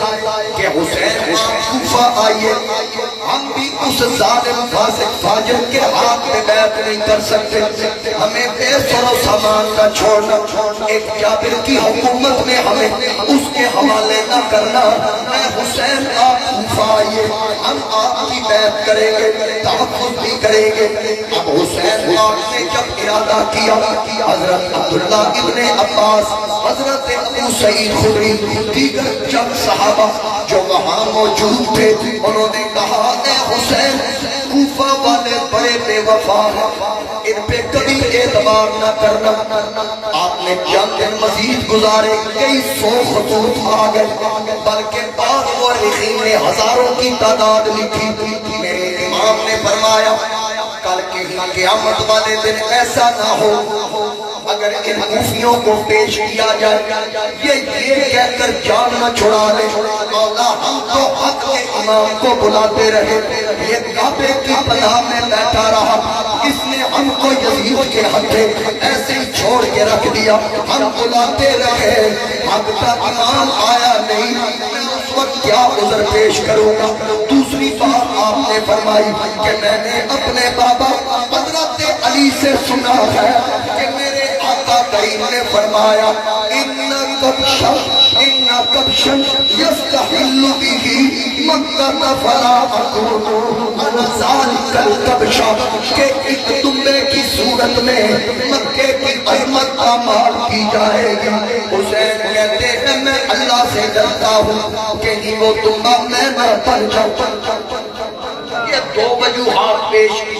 کہ حسین کوفہ آئیے، ہم بھی اس ظالم فاسق فاجر کے ہاتھ میں بیعت نہیں کر سکتے، ہمیں بے سر و سامان نہ چھوڑنا، ایک جابر کی حکومت میں ہمیں اس کے حوالے نہ کرنا، اے حسین آپ کوفہ آئیے، ہم آپ کی بیعت کریں گے، تحفظ بھی کریں گے۔ اب حسین آپ نے جب ارادہ کیا، حضرت عبداللہ ابن عباس، حضرت ابو سعید خدری، دیگر چند صحابہ جو وہاں موجود تھے، انہوں نے کہا اے حسین کوفہ والے بڑے بے وفا ہیں، ان پہ کبھی اعتبار نہ کرنا۔ آپ نے چند دن مزید گزارے، کئی 100 خطوط آ گئے، بلکہ بعض مورخین نے ہزاروں کی تعداد لکھی۔ میرے امام نے فرمایا کل کے قیامت والے دن ایسا نہ ہو اگر ان کوفیوں کو پیش کیا جائے یہ کہہ کر جان نہ چھڑا لے، مولا ہم تو حق کے امام کو بلاتے رہے، یہ کعبے کی پناہ میں بیٹھا رہا، اس نے ہم کو یزید کے ہتھے ایسے ہی چھوڑ کے رکھ دیا، ہم بلاتے رہے، اب تک امام آیا نہیں، میں اس وقت کیا عذر پیش کروں گا۔ دوسرے دوسری بات آپ نے فرمائی کہ میں نے اپنے بابا حضرت علی سے سنا ہے کہ میرے آقا کریم نے فرمایا ان کبشن یستحل به مکہ فلا اکون انا ذالک الکبشا کہ ایک دمبے کی صورت میں مکے کی عظمت پامال کی جائے گی. حسین کہتے ہیں میں اللہ سے ڈرتا ہوں کہ نہیں وہ دمبا میں نہ بن جاؤں. یہ دو وجوہات پیش کی.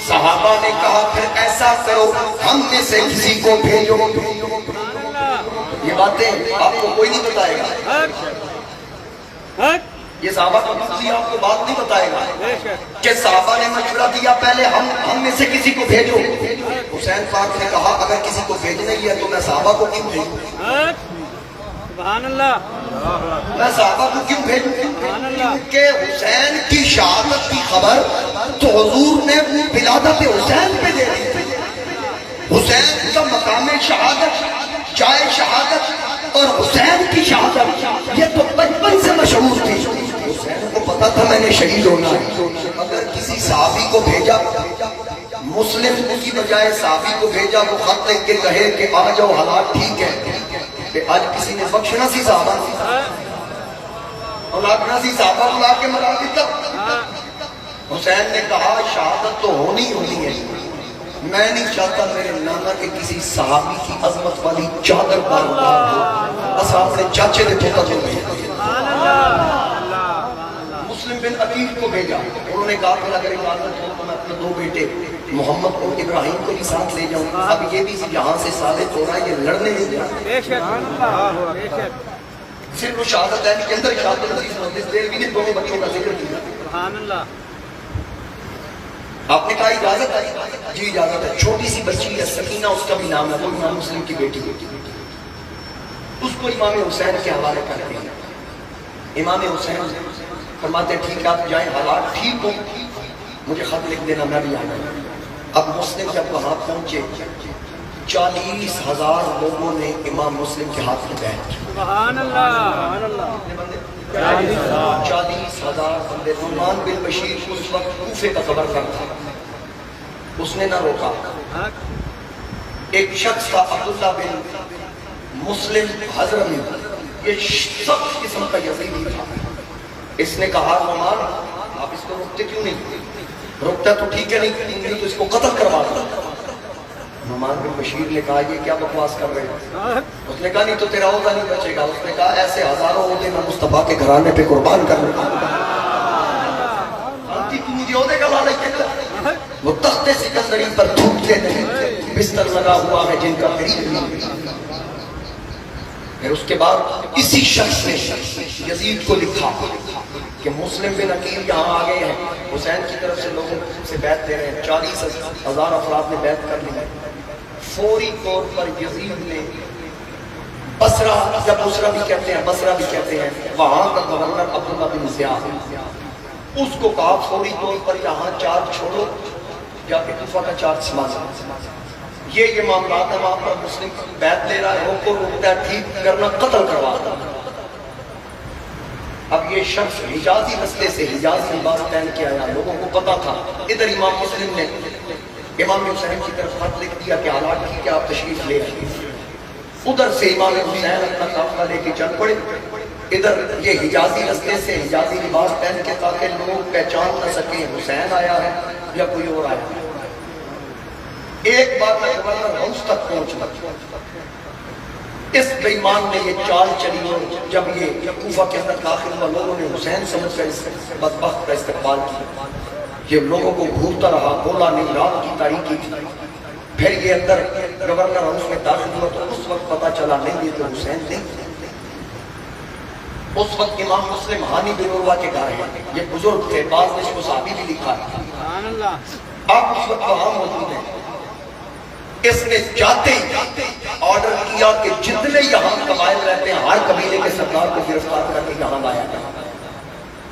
صحابہ نے کہا پھر ایسا کرو ہم میں سے کسی کو بھیجو. یہ باتیں آپ کو کوئی نہیں بتائے گا. یہ صحابہ کا کسی آپ کو بات نہیں بتائے گا کہ صحابہ نے مشورہ دیا پہلے ہم میں سے کسی کو بھیجو. حسین پاک نے کہا اگر کسی کو بھیجنا ہی ہے تو میں صحابہ کو کیوں بھیجوں؟ سبحان اللہ. میں صحابہ کو کیوں بھیجوں؟ کہ حسین کی شہادت کی خبر تو حضور نے ولادت حسین پہ دے دی. حسین کا مقام شہادت، جائے شہادت اور حسین کی شہادت یہ تو بچپن سے مشہور تھی. حسین کو پتا تھا میں نے شہید ہونا ہے. اگر کسی صحابی کو بھیجا، مسلم کی بجائے صحابی کو بھیجا، وہ خط لکھ کے کہے کہ آ جاؤ حالات ٹھیک ہے، کہ آج کسی نے بخشنا سی صحابہ اور لاکھنا سی صحابہ کو لا کے مرا دیتا. حسین نے کہا شہادت تو ہونی ہونی ہے، میں نہیں چاہتا میرے نانا کے کسی صحابی کی عظمت والی چادر بار ہو. بس اپنے چاچے نے پوتا تو مسلم بن عقیل کو بھیجا. انہوں نے کہا کہ اگر اجازت ہو تو میں اپنے دو بیٹے محمد اور ابراہیم کو بھی ساتھ لے جاؤں. اب یہ بھی یہاں سے ثابت ہو رہا ہے یہ لڑنے نہیں جا. صرف وہ شہادت ہے کے اندر شہادت عزیز محدث دہلوی نے دونوں بچوں کا ذکر کیا. سبحان اللہ. آپ نے کہا اجازت ہے؟ جی اجازت ہے. چھوٹی سی بچی ہے سکینہ، اس کا بھی نام ہے، وہ امام مسلم کی بیٹی. اس کو امام حسین کے حوالے کرتے ہیں. امام حسین فرماتے ہیں ٹھیک ہے آپ جائیں، حالات ٹھیک ہو مجھے خط لکھ دینا میں بھی آ جاؤں. اب مسلم جب وہاں پہنچے 40,000 لوگوں نے امام مسلم کے ہاتھ میں بیعت کی. سبحان اللہ. 40,000 بندے. نعمان بن بشیر کو اس وقت کوفے کا گورنر تھا، اس نے نہ روکا. ایک شخص تھا عبداللہ بن مسلم حضرمی، یہ سخت قسم کا یزیدی تھا. اس نے کہا نعمان آپ اس کو روکتے کیوں نہیں؟ روکتا تو ٹھیک ہے، نہیں تو اس کو قتل کروا دو. نعمان بن بشیر نے کہا یہ کیا بکواس کر رہے ہیں؟ اس نے کہا نہیں تو تیرا عہدہ نہیں بچے گا. اس نے کہا ایسے ہزاروں عہدے میں مصطفیٰ کے گھرانے پہ قربان کر رہا ہوں. وہ تخت سکندری پر تھوکتے نہیں، بستر لگا ہوا ہے جن کا قریب نہیں. پھر اس کے بعد اسی شخص نے یزید کو لکھا کہ مسلم بن عقیل یہاں آ گئے ہیں، حسین کی طرف سے لوگوں سے بیعت دے رہے ہیں. 40,000 افراد نے بیعت کر لی. فوری طور پر یزید نے بصرہ، جب بصرہ بھی کہتے ہیں بصرہ بھی کہتے ہیں، وہاں کا گورنر عبداللہ بن زیاد، اس کو کہا فوری طور پر یہاں چارج چھوڑو یا کہ کوفہ کا چارج سنبھالو. یہ معاملات ہے، وہاں پر مسلم بیعت لے رہا ہے، روکو روکتا ہے، ٹھیک کرنا قتل کرواتا. اب یہ شخص حجازی مسئلے سے حجازی لباس پہن کے آیا، لوگوں کو پتا تھا. ادھر امام مسلم نے امام حسین کی طرف خط لکھ دیا کہ حالات ٹھیک ہے آپ تشریف لے آئیے. ادھر سے امام حسین اپنا قافلہ لے کے چل پڑے. ادھر یہ حجازی رستے سے حجازی لباس پہن کے تاکہ لوگ پہچان نہ سکیں حسین آیا ہے یا کوئی اور آیا ہے. ایک بار میں گورنر ہاؤس تک پہنچا. اس بیمان نے یہ چال چلی اور جب یہ کوفہ کے اندر داخل ہوا لوگوں نے حسین سمجھ کر اس بدبخت کا استقبال کیا. یہ لوگوں کو گھورتا رہا، بولا نہیں، رات کی تاریکی تھی. پھر یہ اندر گورنر ہاؤس میں داخل ہوا تو اس وقت پتا چلا نہیں یہ تو حسین نہیں. اس وقت امام مسلم ہانی بن عروہ کے گھر ہیں، یہ بزرگ تھے، بعض نے اس کو صحابی بھی لکھا ہے. آپ اس وقت وہاں موجود ہیں. اس نے جاتے ہی آرڈر کیا کہ جتنے یہاں قبائل رہتے ہیں ہر قبیلے کے سردار کو گرفتار کر کے یہاں لایا گیا.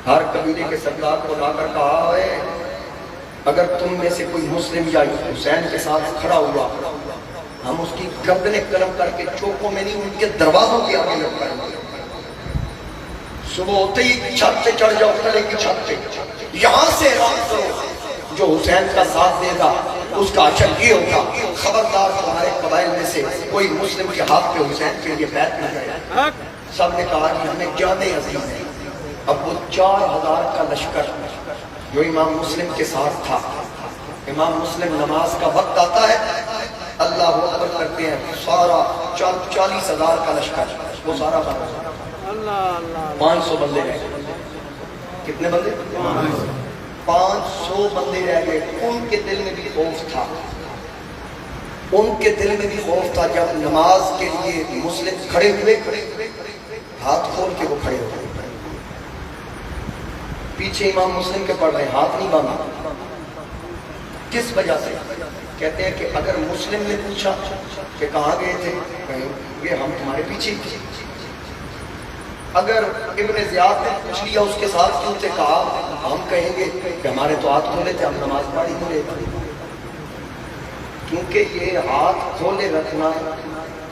ہر قبیلے کے سردار کو لا کر کہا ہے اگر تم میں سے کوئی مسلم یا حسین کے ساتھ کھڑا ہوا ہم اس کی گردنیں قلم کر کے چوکوں میں نہیں ان کے دروازوں کے آگے لٹکائیں گے. صبح ہوتے ہی چھت پہ چڑھ جاؤ، تلے کی چھت پہ، یہاں سے اعلان کرو جو حسین کا ساتھ دے گا اس کا اجر یہ ہوگا، خبردار تمہارے قبائل میں سے کوئی مسلم کے ہاتھ پہ حسین کے لیے بیعت نہ کرے۔ سب نے کہا کہ ہمیں جانے عظیم ہے۔ اب وہ 4000 کا لشکر جو امام مسلم کے ساتھ تھا، امام مسلم نماز کا وقت آتا ہے، اللہ اکبر کرتے ہیں، سارا 40,000 کا لشکر وہ سارا بنا، 500 بندے رہ گئے۔ کتنے بندے؟ 500 بندے رہ گئے۔ ان کے دل میں بھی خوف تھا، ان کے دل میں بھی خوف تھا۔ جب نماز کے لیے مسلم کھڑے ہوئے، ہاتھ کھول کے وہ کھڑے ہو گئے، پیچھے امام مسلم کے پڑھ رہے ہیں، ہاتھ نہیں باندھا۔ کس وجہ سے؟ کہتے ہیں کہ اگر مسلم نے پوچھا کہ کہاں گئے تھے، کہیں گے ہم تمہارے پیچھے تھے۔ اگر ابن زیاد نے پوچھ لیا اس کے ساتھ کیوں تھے، کہا ہم کہیں گے کہ ہمارے تو ہاتھ کھولے تھے، ہم نماز پڑھی نہیں تھے۔ کیونکہ یہ ہاتھ کھولے رکھنا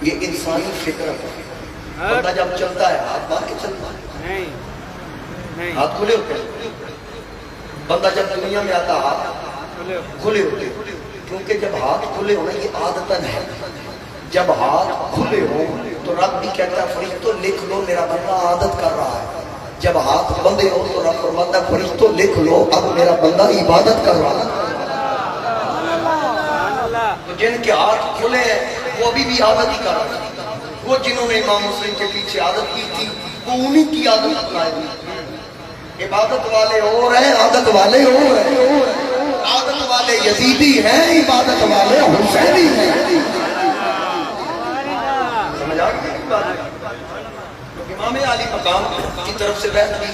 یہ انسانی فطرت ہے۔ بندہ جب چلتا ہے ہاتھ باندھ کے چلتا ہے، ہاتھ کھلے ہوتے ہیں۔ بندہ جب دنیا میں آتا ہاتھ کھلے ہوتے ہیں، کیونکہ جب ہاتھ کھلے ہونا یہ عادتاً ہے۔ جب ہاتھ کھلے ہو تو رب بھی کہتا ہے فرشتوں لکھ لو میرا بندہ عادت کر رہا ہے۔ جب ہاتھ بندے ہو تو رب فرماتا ہے فرشتوں لکھ لو اب میرا بندہ عبادت کر رہا ہے۔ تو جن کے ہاتھ کھلے ہیں وہ ابھی بھی عادت ہی کر رہا ہے۔ وہ جنہوں نے امام مسلم کے پیچھے عادت کی تھی وہ انہیں کی عادت اپنائے ہوئی۔ عبادت والے اور ہیں، عادت والے اور ہیں۔ عادت والے یزیدی ہیں، عبادت والے حسینی ہیں۔ سمجھ آ گئی بات؟ امام علی مقام کی طرف سے بیعت کی،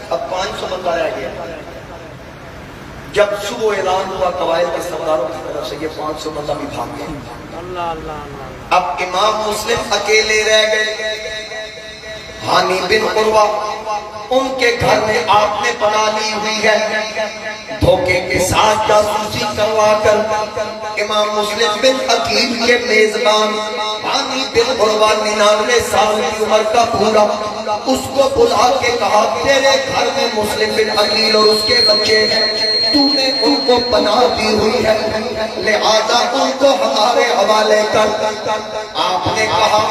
اب 500 بندہ رہ گیا۔ جب صبح اعلان ہوا قبائل کے سرداروں کی طرف سے، یہ 500 بندہ بھی بھاگ گئے۔ اب امام مسلم اکیلے رہ گئے۔ ہانی بن عروہ ان کے گھر میں آپ نے پناہ لی ہوئی ہے، دھوکے کے ساتھ جاسوسی کروا کر امام مسلم بن عقیل کے میزبان ہانی بن عروہ 99 سال کی عمر کا پورا، اس کو بلا کے کہا تیرے گھر میں مسلم بن عقیل اور اس کے بچے ہیں، تو نے ان کو پناہ دی ہوئی ہے، لہذا ان کو ہمارے حوالے کر۔ آپ نے کہا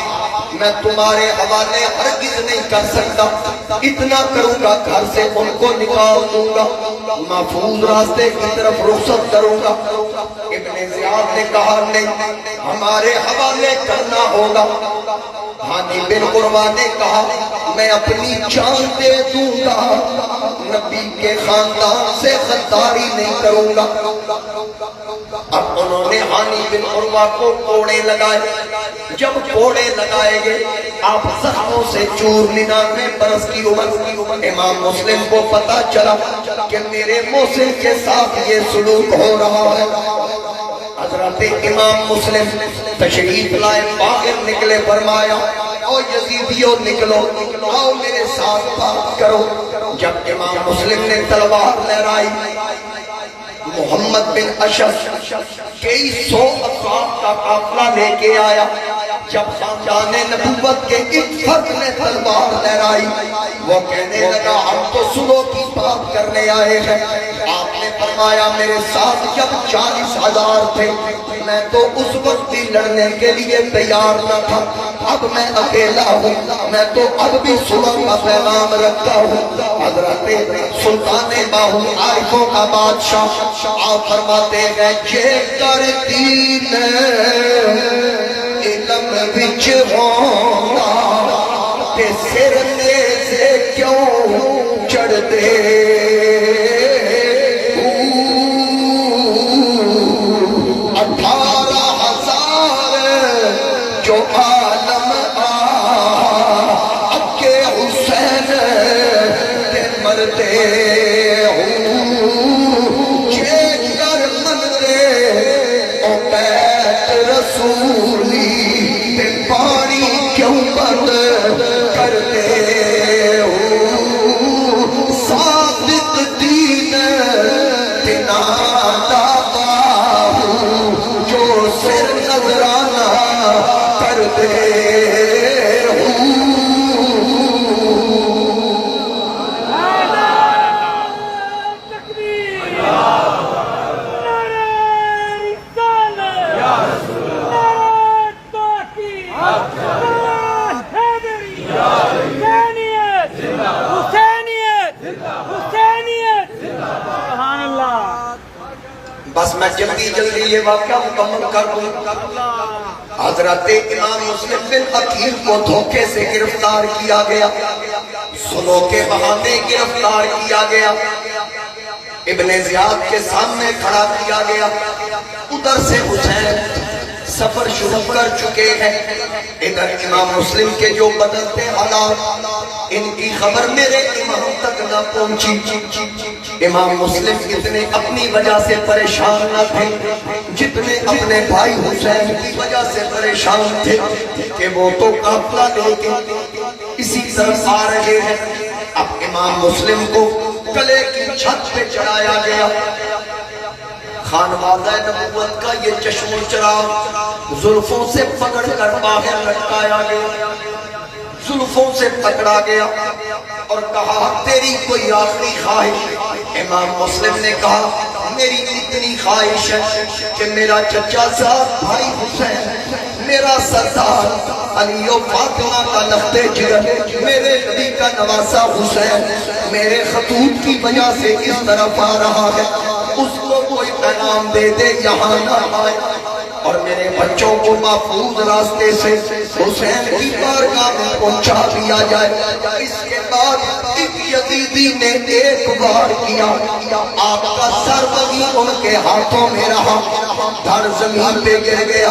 میں تمہارے حوالے ہرگز نہیں کر سکتا، اتنا کروں گا گھر سے ان کو نکال دوں گا، محفوظ راستے کی طرف رخصت کروں گا۔ ابن زیاد نے کہا نہیں، ہمارے حوالے کرنا ہوگا۔ ہانی بن عروہ نے کہا میں اپنی جان دے دوں گا، نبی کے خاندان سے غداری نہیں کروں گا۔ اب انہوں نے ہانی بن عروہ کو کوڑے لگائے۔ جب کوڑے لگائے گئے آپ زخموں سے چور، 99 برس کی عمر۔ امام مسلم کو پتا چلا کہ میرے محسن کے ساتھ یہ سلوک ہو رہا ہے۔ حضرت امام مسلم تشریف لائے، باہر نکلے، فرمایا او یزیدیو نکلو، آؤ میرے ساتھ بات کرو۔ جب امام مسلم نے تلوار لہرائی، محمد بن اشعث کئی 100 افراد کا قافلہ لے کے آیا۔ جب خاندان نبوت کے ایک فرد نے تلوار لہرائی، وہ کہنے لگا ہم تو صلح کی بات کرنے آئے ہیں۔ آپ نے فرمایا میرے ساتھ جب 40,000 تھے میں تو اس وقت بھی لڑنے کے لیے تیار نہ تھا، اب میں اکیلا ہوں، میں تو اب بھی صلح کا پیغام رکھتا ہوں۔ حضرت سلطان باہو عارفوں کا بادشاہ آپ فرماتے ہیں یہ کر دین علم وچ ہونا کہ سر نیزے کیوں چڑھ دے، 18,000 جو عالم کے حسین کے مرتے رسولی پانی کیوں بند کرتے ہو، ثابت دین بنا دادا جو سر نظرانہ کرتے ہو۔ میں جلدی جلدی یہ واقعہ مکمل کر دوں. حضرت امام مسلم بن عقیل کو دھوکے سے گرفتار کیا گیا, سنو کے بہانے گرفتار کیا گیا, ابن زیاد کے سامنے کھڑا کیا گیا. ادھر سے حسین سفر شروع کر چکے ہیں, ادھر امام مسلم کے جو بدلتے حالات, ان کی خبر میرے امام تک نہ پہنچی. امام مسلم اتنے اپنی وجہ سے پریشان نہ تھے جتنے اپنے بھائی حسین کی وجہ سے پریشان تھے کہ وہ تو قافلہ لے کے اسی طرف آ رہے ہیں. اب امام مسلم کو گلے کی چھت پہ چڑھایا گیا. خانوادہ نبوت کا یہ چشم و چراغ زلفوں سے پکڑ کر باہر لٹکایا گیا, زلفوں سے پکڑا گیا اور کہا تیری کوئی آخری خواہش؟ امام مسلم نے کہا میری اتنی خواہش ہے کہ میرا چچا صاحب بھائی حسین, میرا سردار علی و فاطمہ کا نخت جگر, میرے نبی کا نواسہ حسین میرے خطوط کی وجہ سے اس طرف آ رہا ہے, اس کو کوئی پیغام دے دے یہاں نہ آئے اور میرے بچوں کو محفوظ راستے سے حسین کی بارگاہ میں پہنچا دیا جائے. اس کے بعد ایک یزیدی نے ایک بار کیا, آپ کا سر وہی ان کے ہاتھوں میں رہا, دھڑ زمین پہ گر گیا.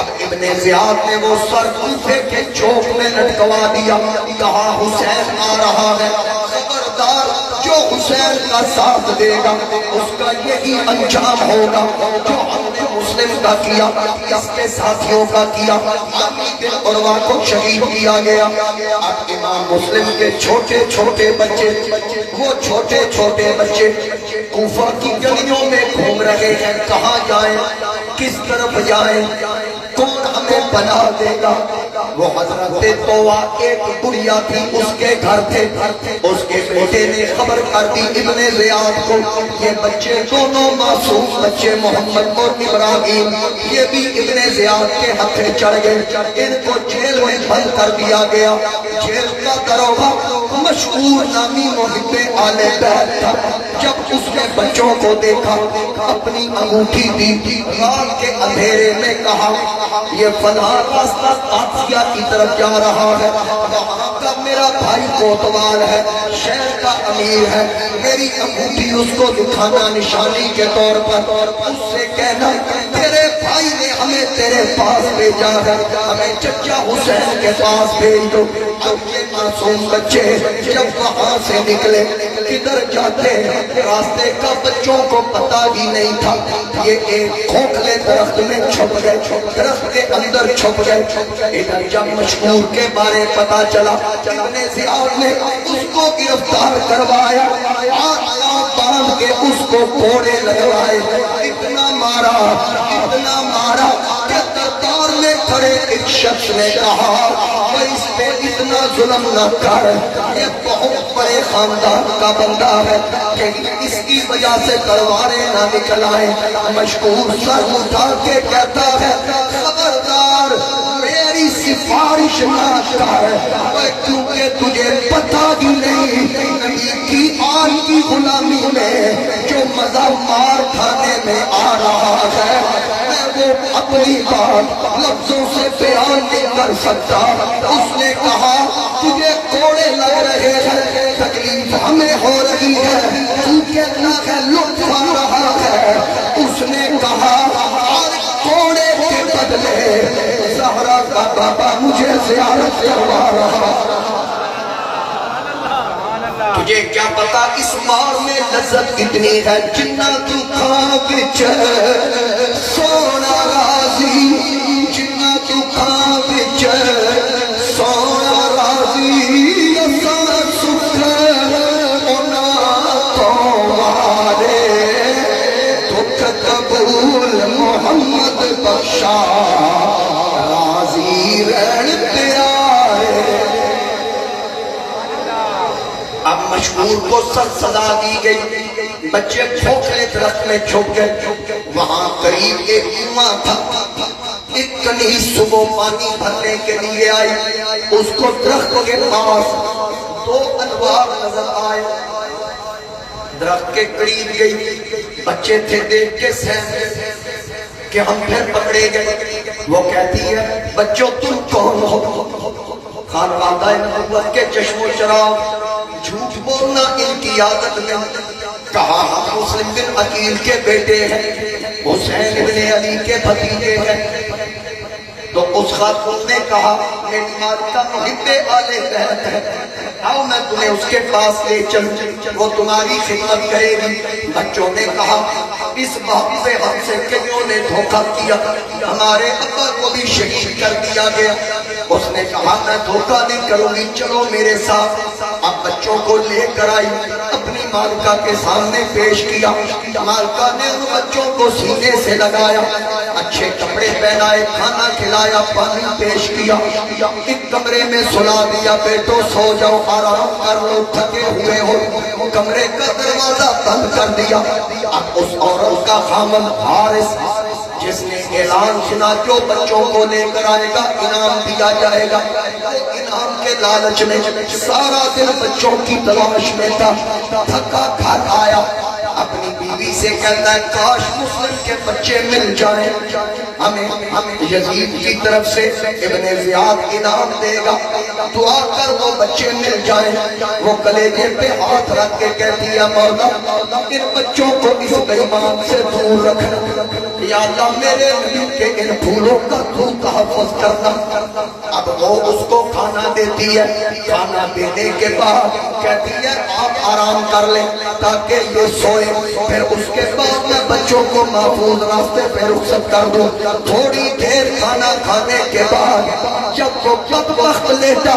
اب ابن زیاد نے وہ سر کوفے کے چوک میں لٹکوا دیا, کہا حسین آ رہا ہے, خبردار جو حسین کا ساتھ دے گا اس کا یہی انجام ہوگا جو ہم نے مسلم کا کیا, اس کے ساتھیوں کا کیا. عامر بن عروہ کو شہید کیا گیا. اب امام مسلم کے چھوٹے چھوٹے بچے, وہ چھوٹے چھوٹے بچے کوفہ کی گلیوں میں گھوم رہے ہیں, کہاں جائیں, کس طرف جائیں, کون ہمیں بنا دے گا. وہ حضرت طوع ایک بڑیا تھی, اس کے گھر تھے, اس کے بیٹے نے خبر کر دی ابن زیاد کو, یہ بچے دونوں معصوم بچے محمد اور ابراہیم یہ بھی ابن زیاد کے ہتھے چڑھ گئے, ان کو جیل میں بند کر دیا گیا. جیل کا دروگہ مشہور نامی محب آل بیت تھا. جب اس نے بچوں کو دیکھا, اپنی انگوٹھی دی, رات کے اندھیرے میں کہا یہ فلاں راستہ قادسیہ کی طرف جا رہا ہے, وہاں کا میرا بھائی کوتوال ہے, شہر کا امیر ہے, میری انگوٹھی اس کو دکھانا نشانی کے طور پر, اس سے کہنا تیرے بھائی نے ہمیں تیرے پاس بھیجا ہے, ہمیں چچا حسین کے پاس بھیج دو. اب یہ معصوم بچے جب وہاں سے نکلے کدھر جاتے, راستے کا بچوں کو پتہ ہی نہیں تھا. یہ ایک کھوکھلے درخت میں چھپ گئے, درخت کے اندر چھپ گئے. ادھر جب مشہور کے بارے پتا چلا, ابن زیاد نے اس کو گرفتار کروایا, ہاتھ باندھ کے اس کو کوڑے لگوائے, اتنا مارا کہ دربار میں کھڑے ایک شخص نے کہا اس پہ اتنا ظلم نہ کر, یہ بہت بڑے خاندان کا بندہ ہے کہ اس کی وجہ سے تلواریں نہ نکل آئیں. مشکور سر اٹھا کے کہتا ہے خبردار میری سفارش نہ کر, کیونکہ تجھے پتہ بھی نہیں نبی کی آل کی غلامی میں جو مزہ مار کھانے میں آ رہا ہے میں وہ اپنی بات لفظوں سے بیان نہیں کر سکتا. اس نے کہا تجھے کوڑے لگ رہے ہیں, تکلیف ہمیں ہو رہی ہے, تو کہنا ہے لطف آ رہا ہے. اس نے کہا اور کوڑے کے بدلے زہرا کا بابا مجھے زیارت کروا رہا. تجھے کیا پتا اس مار میں لذت کتنی ہے, جنہ تو خواب وچ سونا راضی, جنہ تو خواب وچ سونا راضی, اساں سکھ انہاں تو والے دکھ قبول محمد بخشا راضی رہن پیارے. اب مشہور کو سزا دی گئی, بچے کھوکھلے درخت میں چھپ گئے. وہاں قریب ایک کنواں تھا, ایک کنیز صبح پانی بھرنے کے لیے آئی, اس کو درخت کے پاس دو انوار نظر آئے, درخت کے قریب گئی, بچے تھے دیکھ کے سہم کہ ہم پھر پکڑے گئے. وہ کہتی ہے بچوں تم کون ہو؟ خانوادہ نبوت کے چشم و چراغ جھوٹ بولنا ان کی عادت میں. کہا ہم مسلم بن عقیل کے بیٹے ہیں, حسین بن علی کے بھتیجے ہیں. تو اس خاتون نے کہا میری مالکہ محب آل بیت ہے, آؤ میں تمہیں اس کے پاس لے چلوں, وہ تمہاری خدمت کرے گی. بچوں نے کہا اس باپ سے ہم سے کئیوں نے دھوکہ کیا, ہمارے ابا کو بھی شہید کر دیا گیا. اس نے کہا میں دھوکہ نہیں کروں گی, چلو میرے ساتھ. اب بچوں کو لے کر آئی, اپنی مالکہ کے سامنے پیش کیا. مالکہ نے ان بچوں کو سینے سے لگایا, اچھے کپڑے پہنائے, کھانا کھلایا, پانی پیش کیا, ایک کمرے میں سلا دیا. بیٹو سو جاؤ, آرام کر لو, تھکے ہوئے ہو. کمرے کا دروازہ بند کر دیا. اب اس عورت کا خامن حارث جس نے اعلان سنا جو بچوں کو لے کر آئے گا انعام دیا جائے گا, انعام کے لالچ میں سارا دن بچوں کی تلاش میں تھا. تھکا تھک آیا, اپنی بیوی سے کہتا ہے کاش مسلم کے بچے مل جائیں, ہمیں یزید کی طرف سے ابن زیاد انعام دے گا, دعا کر وہ بچے مل جائیں. وہ کلیجے پہ ہاتھ رکھ کے کہتی ہے مولا ان بچوں کو اس بیمان سے دور رکھنا, یا اللہ میرے نبی کے ان پھولوں کا تو تحفظ کرنا. اب وہ اس کو کھانا دیتی ہے, کھانا دینے کے بعد کہتی ہے آپ آرام کر لیں تاکہ یہ سوئے, پھر اس کے بعد میں بچوں کو محفوظ راستے پہ رخصت کر دوں. تھوڑی دیر کھانا کھانے کے بعد جب وہ وقت لیتا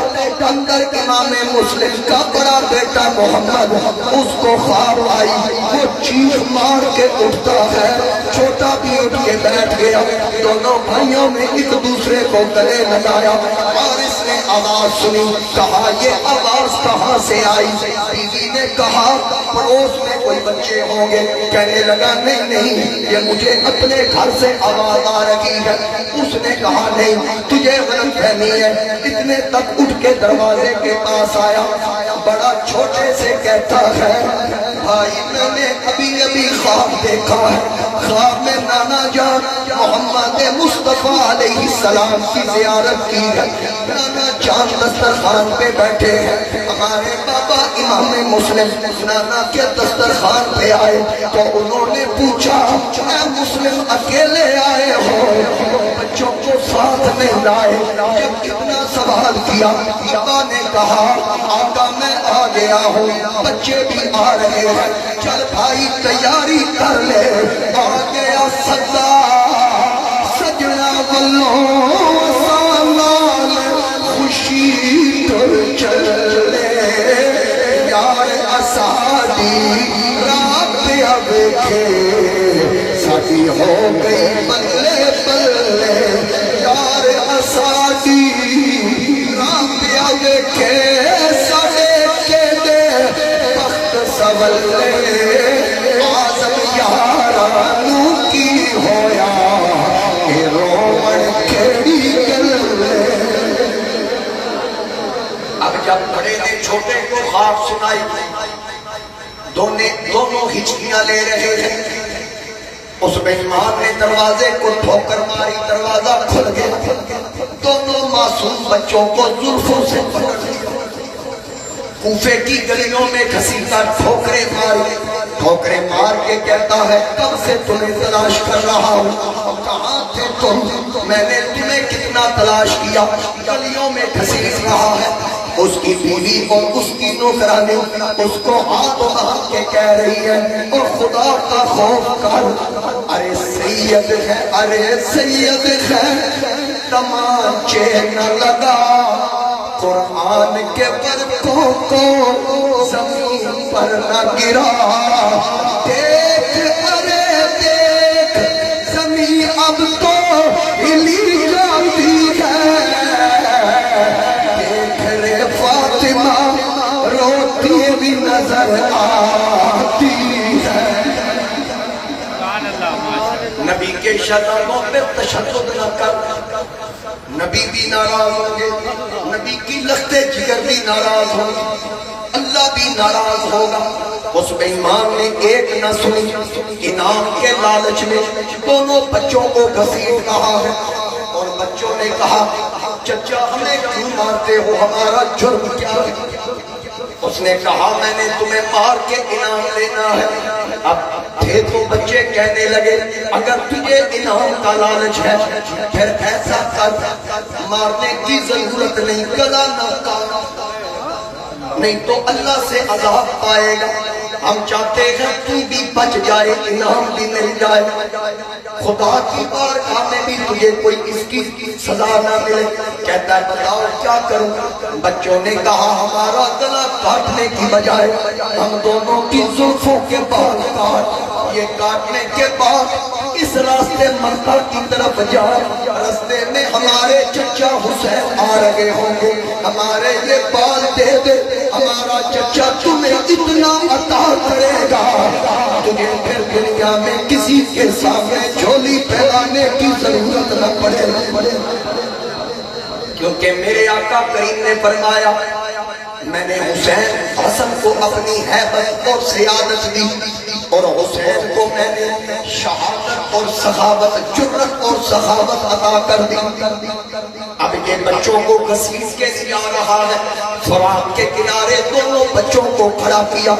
اندر امام مسلم کا بڑا بیٹا محمد اس کو خواب آئی, وہ چیخ مار کے اٹھتا ہے, چھوٹا بھی اٹھ کے بیٹھ گیا. دونوں بھائیوں نے ایک دوسرے کو گلے لگایا اور اس نے آواز سنی, کہا یہ آواز کہاں سے آئی؟ بیوی نے کہا پڑوس میں کوئی بچے ہوں گے. کہنے لگا نہیں یہ مجھے اپنے گھر سے آواز آ رہی ہے. اس نے کہا نہیں تجھے غلط فہمی ہے. اتنے تک اٹھ کے دروازے کے پاس آیا, بڑا چھوٹے سے کہتا ہے بھائی میں نے ابھی خواب دیکھا ہے, خواب میں نانا جان محمد مصطفیٰ علیہ السلام کی زیارت کی ہے. نانا جان دسترخوان پہ بیٹھے ہیں, ہمارے بابا امام مسلم نانا کے دسترخوان پہ آئے تو انہوں نے پوچھا اے مسلم اکیلے آئے ہو, بچوں کو ساتھ میں لائے؟ جب کتنا سوال کیا بابا نے کہا آقا میں آ گیا ہوں, بچے بھی آ رہے ہیں, چل بھائی تیاری کر لے. آ گیا سدا سجنا والوں سالال خوشی تر چلے, یار اسادی رات اب کے ساڈی ہو گئی بلے بلے, یار اسادی رات اب کے ساڈے کے دے بخت سولے. آزم یارانو کی ہویا اے رومن کھیڑی گلے. اب جب بڑے نے چھوٹے کو خواب سنائی, دونوں ہچکیاں لے رہے ہیں. اس بیمان نے دروازے کو ٹھوکر ماری, دروازہ کھل گیا. دونوں معصوم بچوں کو زلفوں سے پکڑ لیا, کوفے کی گلیوں میں گھسیٹا, ٹھوکریں مار کے کہتا ہے کب سے تمہیں تلاش کر رہا ہوں, کہاں تھے تم, میں نے تمہیں کتنا تلاش کیا. گلیوں میں گھسیٹ رہا ہے. اس کی بیوی اور اس کی نوکرانی اس کو ہاتھ باندھ کے کہہ رہی ہے اور خدا کا خوف کر, ارے سید ہے, ارے سید ہے, تمانچے نہ لگا, قرآن کے برقوں کو زمین پر نہ گرا. دیکھ ارے دیکھ زمین اب تو ہلی جاتی ہے, دیکھ رے فاطمہ روتی بھی نظر آتی ہے. نبی کے شرموں پہ تشدد نہ کر, نبی بھی ناراض ہوں گے, نبی کی لخت جگر بھی ناراض ہوگی, اللہ بھی ناراض ہوگا. اس بیمان نے ایک نہ سنی، انعام کے لالچ میں دونوں بچوں کو گھسیٹ رہا ہے، اور بچوں نے کہا چچا ہمیں کیوں مارتے ہو، ہمارا جرم کیا ہے؟ اس نے کہا میں نے تمہیں مار کے انعام لینا ہے۔ اب تھے تو بچے کہنے لگے اگر تجھے انعام کا لالچ ہے پھر ایسا کر، مارنے کی ضرورت نہیں، گلا نہ کاٹ، نہیں تو اللہ سے عذاب پائے گا۔ ہم چاہتے ہیں تو بھی بچ جائے، انعام بھی مل جائے، خدا کی بارگاہ میں بھی تجھے کوئی اس کی سزا نہ ملے۔ کہتا ہے بتاؤ کیا کروں؟ بچوں نے کہا ہمارا گلا کاٹنے کی بجائے ہم دونوں کی زلفوں کے بال کاٹ، یہ کاٹنے کے بعد اس راستے مکہ کی طرف جائے، راستے میں ہمارے چچا حسین آ رہے ہوں گے، ہمارے یہ بال دے دے، ہمارا چچا تمہیں اتنا عطا کرے گا تجھے پھر دنیا میں کسی کے سامنے جھولی پھیلانے کی ضرورت نہ پڑے، کیونکہ میرے آقا کریم نے فرمایا میں نے حسین حسن کو اپنی ہیبت اور سیادت دی، اور حسین کو میں نے شہادت اور سخاوت، جرأت اور سخاوت عطا کر دی۔ اب یہ بچوں کو گھسیٹ کے لے آ رہا ہے، فرات کے کنارے دونوں بچوں کو کھڑا کیا،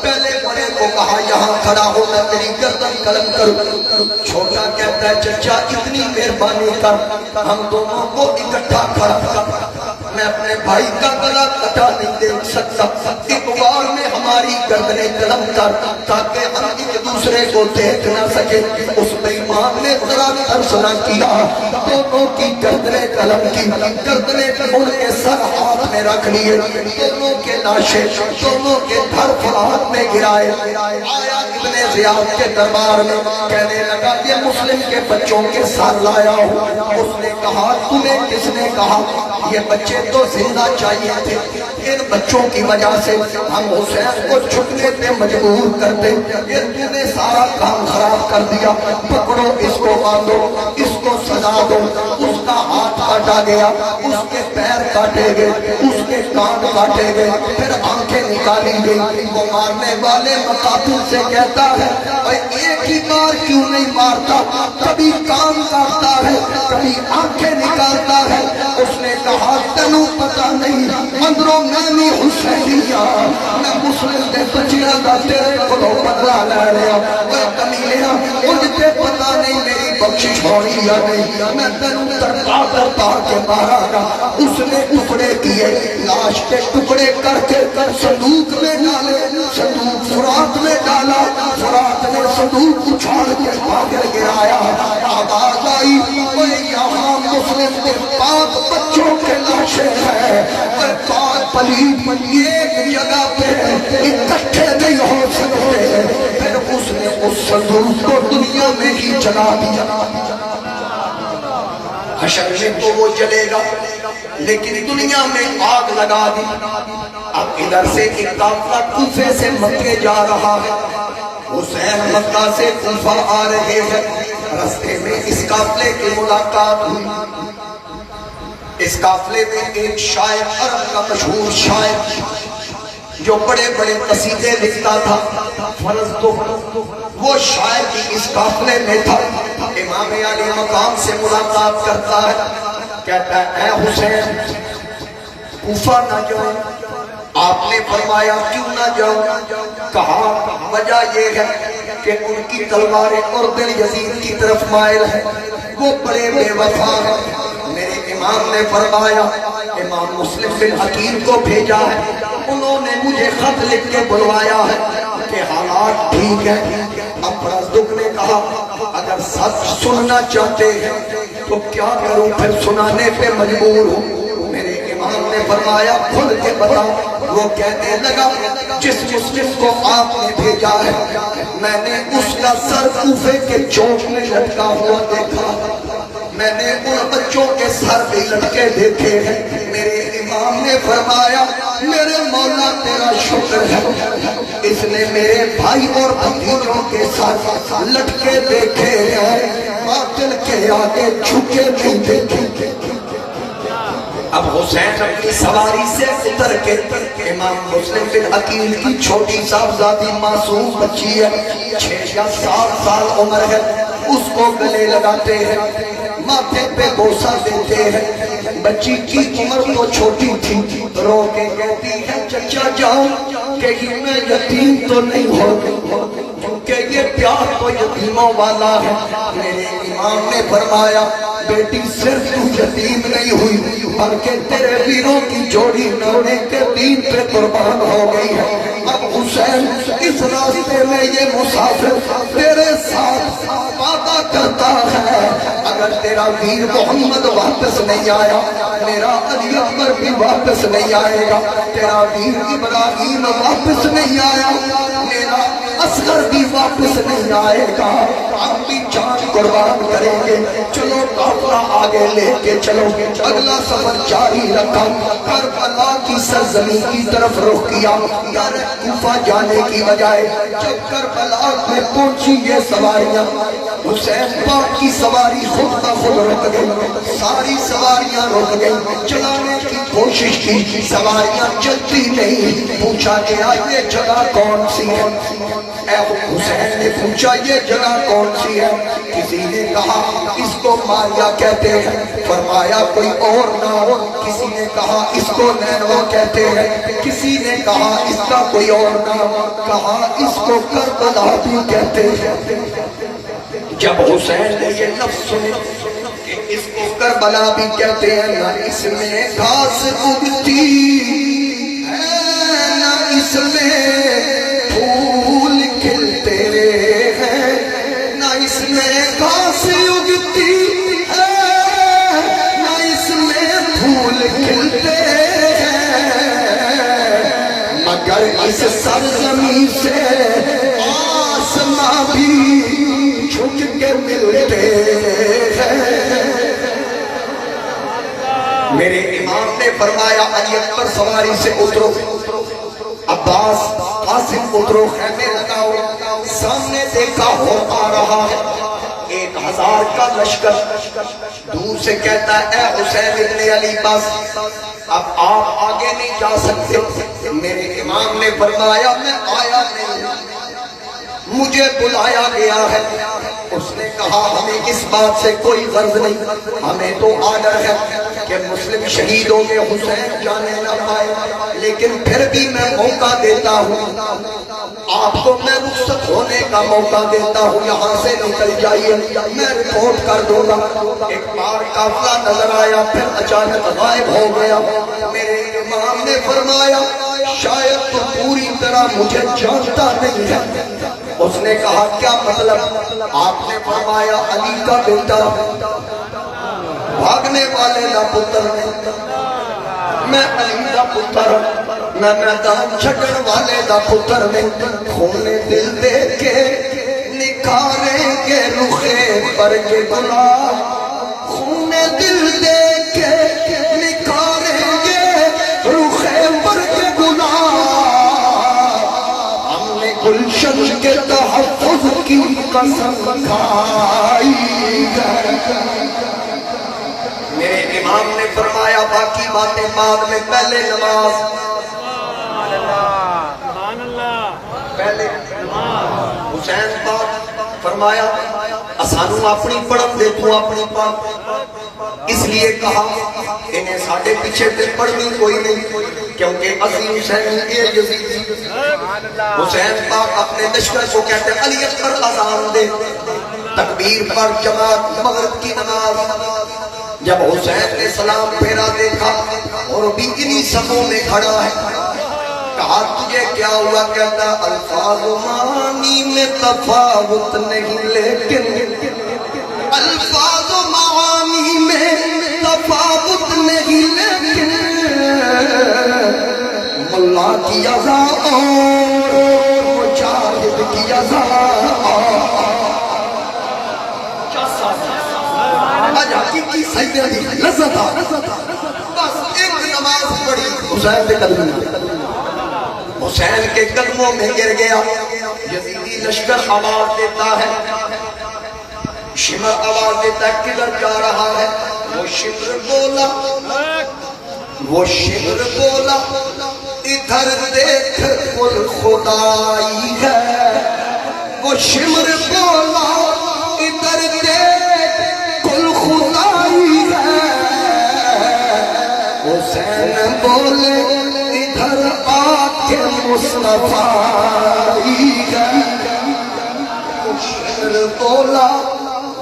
پہلے بڑے کو کہا یہاں کھڑا ہو میں تیری گردن قلم کروں، چھوٹا کہتا ہے چچا اتنی مہربانی کر ہم دونوں کو اکٹھا کھڑا کر، میں اپنے بھائی کا گلا کٹا نہیں دیکھ سکتا، ایک بار میں ہماری گردنیں قلم کر تاکہ ہم ایک دوسرے کو دیکھ نہ سکے۔ اس بیمان نے ذرا ترس نہ کیا، دونوں کی گردنیں قلم کی، گردنیں ان کے سر ہاتھ میں رکھ لیے، دونوں کے لاشیں دونوں کے دھر فرات میں گرائے، آیا ابن زیاد کے دربار میں کہنے لگا یہ مسلم کے بچوں کے سر لایا ہوں۔ اس نے کہا تمہیں کس نے کہا؟ یہ بچے تو زندہ چاہیے تھے، ان بچوں کی وجہ سے ہم حسین کو چھٹنے پہ مجبور کرتے، یہ تم نے سارا کام خراب کر دیا، پکڑو اس کو باندھو، اس کو سزا دو۔ اس کا ہاتھ کاٹا گیا، اس کے پیر کاٹے گئے، اس کے کان کاٹے گئے، پھر آنکھیں نکالی گئی۔ وہ مارنے والے مقاتل سے کہتا ہے ایک ہی بار کیوں نہیں مارتا، کبھی کان کاٹتا ہے کبھی آنکھیں نکالتا ہے۔ اس نے کہا تنو پتا نہیں اندروں میں بھی حسینیا، میں مسلم دے بچیاں دا تیرے کلو بدلا لے رہا، اے کمیلیا مجھے پتا نہیں میری بخشش ہونی یا نہیں، میں تنو ترپا ترپا کے مارا گا۔ اس نے ٹکڑے کیے، لاش کے ٹکڑے کر کے صندوق میں ڈالے، صندوق فرات میں ڈالا، فرات نے صندوق اچھاڑ کے پاگل گرایا۔ آواز آئی اے یہاں مسلم کے پاک بچوں کے لاشیں ہیں، اے پاک پلیت ایک جگہ پہ اکٹھے نہیں ہو سکتے۔ پھر اس نے اس صندوق کو دنیا میں ہی جلا دیا۔ حشر میں تو وہ جلے گا لیکن دنیا میں آگ لگا دی۔ اب ادھر سے ایک قافلہ کوفے سے مکے جا رہا ہے، حسین مکہ سے کوفہ آ رہے ہیں، راستے میں اس قافلے کی ملاقات ہوئی۔ اس قافلے میں ایک شاعر، عرب کا مشہور شاعر جو بڑے بڑے قصیدے لکھتا تھا، فرض تو وہ شاعر بھی اس قافلے میں تھا۔ امام علی مقام سے ملاقات کرتا ہے، کہتا ہے اے حسین کوفہ نہ جاؤ۔ آپ نے فرمایا کیوں نہ جاؤ؟ کہا وجہ یہ ہے کہ ان کی تلواریں اور دل یزید کی طرف مائل ہے، وہ بڑے بے وفا ہیں۔ میرے امام نے فرمایا، امام مسلم بن حکیم کو بھیجا ہے، انہوں نے مجھے خط لکھ کے بلوایا ہے کہ حالات ٹھیک ہے۔ اب پرزدق نے کہا اگر سچ سننا چاہتے ہیں تو کیا کروں، پھر سنانے پہ مجبور ہوں۔ میرے امام نے فرمایا کھل کے بتاؤ۔ وہ کہنے لگا جس مسلم کو آپ نے بھیجا ہے میں نے اس کا سر کوفے کے چوک میں لٹکا ہوا دیکھا، میں نے ان بچوں کے سر بھی لٹکے دیکھے ہیں۔ میرے امام نے فرمایا میرے مولا تیرا شکر ہے، اس نے میرے بھائی اور بھتیجوں کے ساتھ لٹکے دیکھے ہیں، باطل کے آگے جھکے نہیں دیکھے۔ اب حسین اپنی سواری سے اتر کے امام مسلم بن عقیل کی چھوٹی صاحبزادی معصوم بچی ہے 6 یا 7 سال عمر ہے، اس کو گلے لگاتے ہیں، ماتھے پہ بوسہ دیتے ہیں۔ بچی کی عمر تو چھوٹی تھی، رو کے کہتی ہے چچا جان کہیں میں یتیم تو نہیں ہو گئی، کیونکہ یہ پیار تو یتیموں والا ہے۔ میرے امام نے فرمایا بیٹی صرف تو یتیم نہیں ہوئی بلکہ تیرے ویروں کی جوڑی نانے کے دین پہ قربان ہو گئی ہے۔ اب حسین اس راستے میں یہ مسافر تیرے ساتھ وعدہ کرتا ہے اگر تیرا ویر محمد واپس نہیں آیا میرا علی اکبر بھی واپس نہیں آئے گا، تیرا ویر ابراہیم واپس نہیں آیا میرا اصغر بھی واپس نہیں آئے گا، ہم بھی جان قربان کریں گے۔ چلو قافلہ آگے لے کے چلو، اگلا سفر جاری رکھا، کربلا کی سرزمین کی طرف رخ کیا، کوفہ جانے کی بجائے جب کربلا میں پہنچی یہ سواریاں حسین پاک کی سواری خود بخود رک گئی، ساری سواریاں رک گئی، چلانے کی کوشش کی سواریاں چلتی نہیں، پوچھا گیا یہ جگہ کون سی ہے؟ اے حسین نے پوچھا یہ جگہ کون سی ہے؟ کسی نے کہا اس کو ماریا کہتے ہیں، فرمایا کوئی اور نام، کسی نے کہا اس کو نینوا کہتے ہیں، کسی نے کہا اس کا کوئی اور نام، کہا اس کو کربلا بھی کہتے ہیں۔ جب حسین نے یہ لفظ سنے کہ اس کو کربلا بھی کہتے ہیں، نہ اس میں گھاس اگتی ہے نہ اس میں پھول کھلتے ہیں، نہ اس میں گھاس اگتی ہے نہ اس میں پھول کھلتے ہیں، مگر اس سرزمین سے آسماں بھی جھک کے ملتے ہیں۔ میرے امام نے فرمایا علی اکبر سواری سے اترو، عباس قاسم اترو، خیمے لگاؤ۔ سامنے دیکھا ہو آ رہا ہے 1000 کا لشکر، دور سے کہتا ہے اے حسین ابن علی بس اب آپ آگے نہیں جا سکتے۔ میرے امام نے فرمایا میں آیا نہیں، مجھے بلایا گیا ہے۔ اس نے کہا ہمیں اس بات سے کوئی غرض نہیں، ہمیں تو آرڈر ہے کہ مسلم شہیدوں میں حسین جانے نہ پائے، لیکن پھر بھی میں موقع دیتا ہوں آپ کو، میں رخصت ہونے کا موقع دیتا ہوں، یہاں سے نکل جائیے میں رپورٹ کر دوں گا۔ ایک بار قافلہ نظر آیا پھر اچانک غائب ہو گیا۔ میرے امام نے فرمایا شاید تو پوری طرح مجھے جانتا نہیں ہے۔ اس نے کہا کیا مطلب؟ آپ نے فرمایا علی کا بیٹا، بھاگنے والے دا پتر، میں علی دا پتر، میں میدان چھڑن والے دا پتر میں، خون دل دے کے نکھاریں گے رخے پر کے گلاب، خون دل دے کے نکھاریں گے رخے پر کے گلاب، ہم نے گلشن کے تحفظ کی قسم کھائی ہے۔ میرے امام نے فرمایا باقی باتیں بعد میں، پہلے نماز، پہلے حسین پاک فرمایا اسانو اپنی پڑھن دے تو اپنی پاک، اس لیے کہا انہیں ساڑھے پیچھے تے پڑھنی کوئی نہیں کیونکہ عظیم حسین کے یزید۔ حسین پاک اپنے لشکر کو کہتے ہیں علی اکبر اذان دے، تکبیر پر جماعت مغرب کی نماز۔ جب حسین نے سلام پھیرا دیکھا اور بھی انہی صفوں میں کھڑا ہے، کہا تجھے کیا ہوا؟ کہتا الفاظ و معانی میں تفاوت نہیں لیکن الفاظ و معانی میں تفاوت نہیں لیکن ملا کی اذا اور مجاہد کی اذا حقیقی سیدہ دی لذت آ، بس ایک نماز پڑھی، حسین کے قدموں میں، حسین کے قدموں میں گر گیا۔ یزیدی لشکر آواز دیتا ہے، شمر آواز دیتا ہے کدھر جا رہا ہے؟ وہ شمر بولا وہ شعر بولا ادھر دیکھ کل خدائی ہے، وہ شمر بولا ادھر دیکھ کل خدائی ہے، حسین بولے ادھر آ کے مصطفیٰ ہے،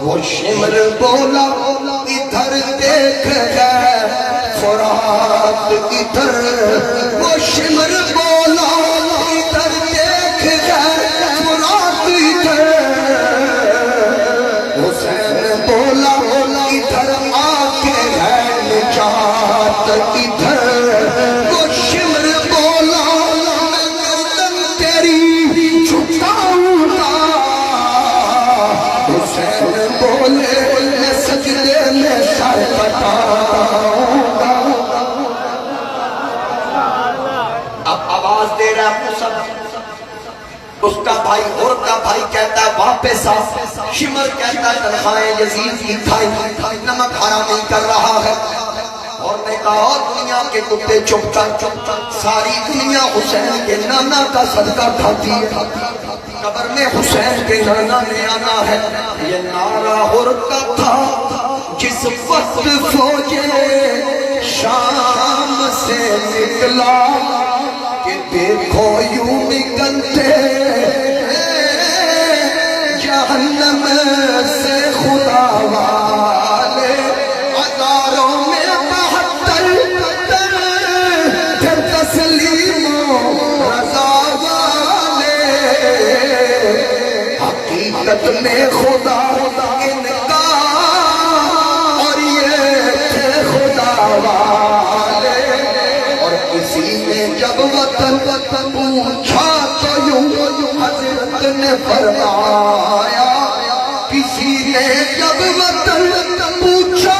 وہ شمر بولا ادھر دیکھ ہے فرات ادھر، وہ شمر بولا ادھر دیکھ ہے فرات ادھر، حسین بولا ادھر آ کے ہے نجات ادھر، وہ شمر بولا میں گردن تیری جھکاؤں گا، حسین بولے میں سجدے میں سر کٹاؤں گا۔ اب آواز دے رہا ہے موسیٰ، اس کا بھائی اور کا بھائی کہتا ہے واپس آ، شمر کہتا ہے تنخواہیں یزید کی کھائی، نمک حرام نہیں کر رہا ہے، اور نے کہا اور دنیا کے کتے چپ کر، ساری دنیا حسین کے نانا کا صدقہ کھاتی ہے، قبر میں حسین کے نانا نے آنا ہے، یہ نعرہ اور کا تھا جس وقت فوجے شام سے نکلا کہ دیکھو یوں نکلتے جہنم سے خدا والے، ہزاروں میں 72 پھر تسلیم و رضا والے، حقیقت میں خدا ان کا اور یہ تھے خدا والے، اور کسی نے جب وطن پوچھا تو یوں حضرت نے فرمایا، کسی نے جب وطن پوچھا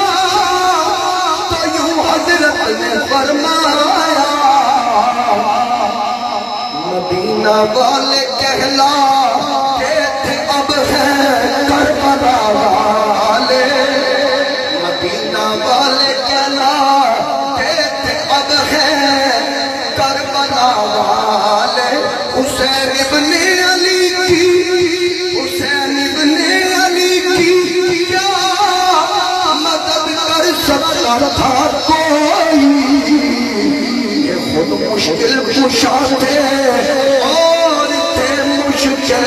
تو یوں حضرت نے فرمایا، مدینہ والے کہلاتے تھے اب ہیں کربلا والے، مدینہ والے کہلاتے تھے اب ہیں کربلا والے، حسین ابن علی کی، حسین ابن علی کی کیا مدد کر سکتا تھا کوئی، یہ خود مشکل کشا تھے اور تھے مشکل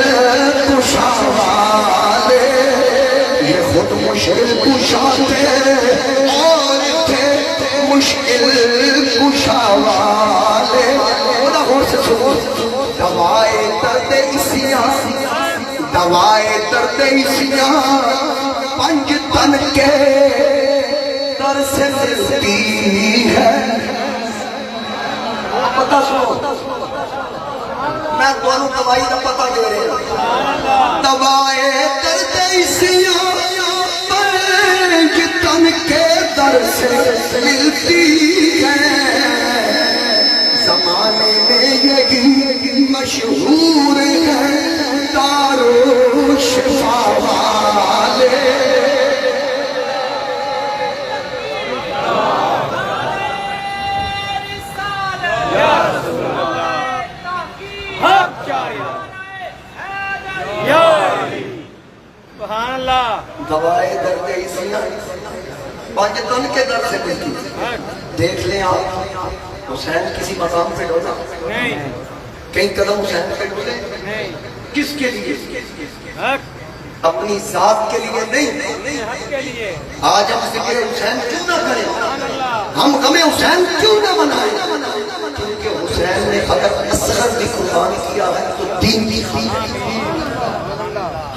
کشا والے، یہ خود مشکل کشا تھے اور تھے مشکل کشا والے، غور سے سنو، دوائے درد اسیاں، دوائے درد اسیاں پنج تن کے در سے ملتی ہے، پتہ سنو میں دونوں دوائی کا پتہ دے رہے ہیں، دوائے درد اسیاں پنج تن کے در سے ملتی ہے، زمانے میں یہی مشہور ہے دارو شفا والے، سبحان اللہ، دوائے درد اسیاں پانچ تن کے در سے ملتی ہے، دیکھ لیں آپ حسین کسی مقام پہ ڈولا نہیں، کئی قدم حسین پہ ڈولے نہیں، کس کے لیے؟ حق اپنی ذات کے لیے نہیں، حق کے لیے، آج ہم ذکر حسین کیوں نہ کریں، سبحان اللہ، ہم غم حسین کیوں نہ منائیں، کیونکہ حسین نے اگر اصغر بھی قربان کیا ہے تو دین بھی خاطر،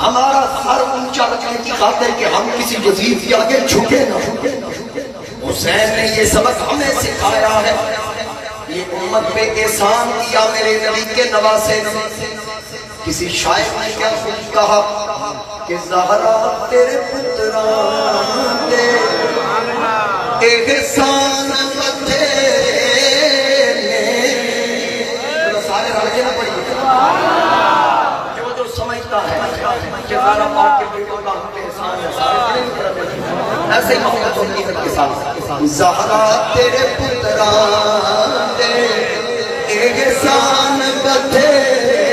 ہمارا سر اونچا رکھنے کی خاطر کہ ہم کسی یزید کے آگے جھکے نہ، حسین نے یہ سبق ہمیں سکھایا ہے، یہ امت پہ احسان کیا میرے نبی کے نواسے نے، کسی شاعر نے کیا خوب کہا کہ زہرا تیرے پتران دے احسان بتیرے، سارے رڑکے نہ پڑی جو جو سمجھتا ہے کہ زہرا پاک کے بیٹوں کا ہم پہ احسان ہے، سارے ایسے ہی محمد و حقیقت کے ساتھ زہرا تیرے پتران دے احسان بتھیرے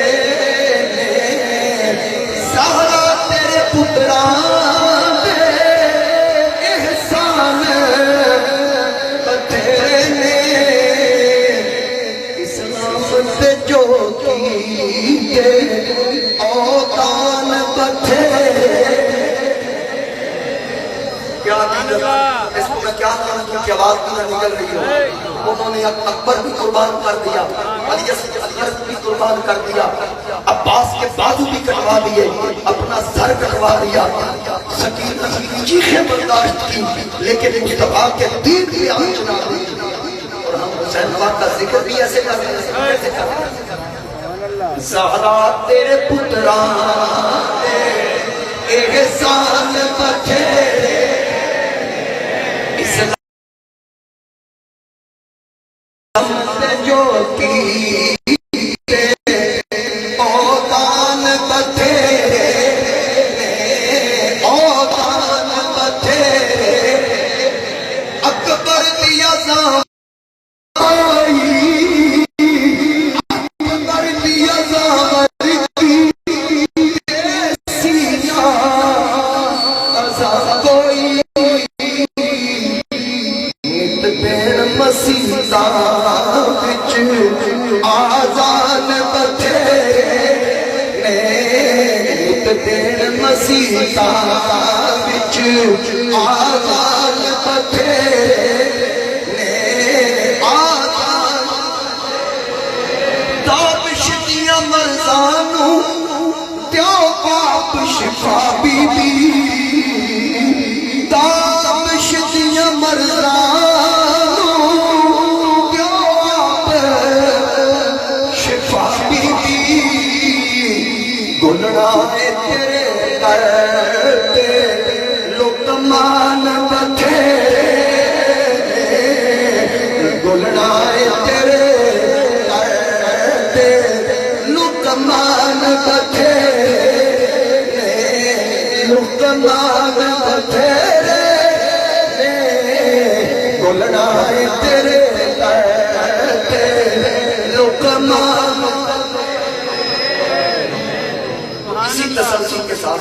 زہرا تیرے پتران دے احسان بتھیرے اسلام تے جو کیتے اوطان بتھیرے اس کو میں کیا کروں کیونکہ آواز بھی نہ نکل رہی ہو انہوں نے اکبر بھی قربان کر دیا علی اصغر بھی قربان کر دیا عباس کے بازو بھی کٹوا دیے اپنا سر کٹوا دیا سکینہ کی چیخیں برداشت کی لیکن مصطفیٰ کے دین بھی آنچ نہ دی اور ہم حسین پاک کا ذکر بھی ایسے کر رہے ہیں زہرا تیرے پتران دے احسان بتھیرے جو کیتے اوطان بتھیرے اوطان بتھیرے اکبر دیا زامائی اکبر دیا زامائی سینہ ازا کوئی نت دین مسیحہ آزان بتھیرے نت دین مسیحہ وچ آزان بتھیرے آزان تابش دیا مرزانوں دیو آپ شفا بی بی تابش دیا مرزانوں گلڑائے تیرے کرتے لقمان بتھیرے گلڑائے تیرے کرتے لقمان بتھیرے لقمان بتھیرے گلڑائے تیرے کرتے لقمان اسی تسلسل کے ساتھ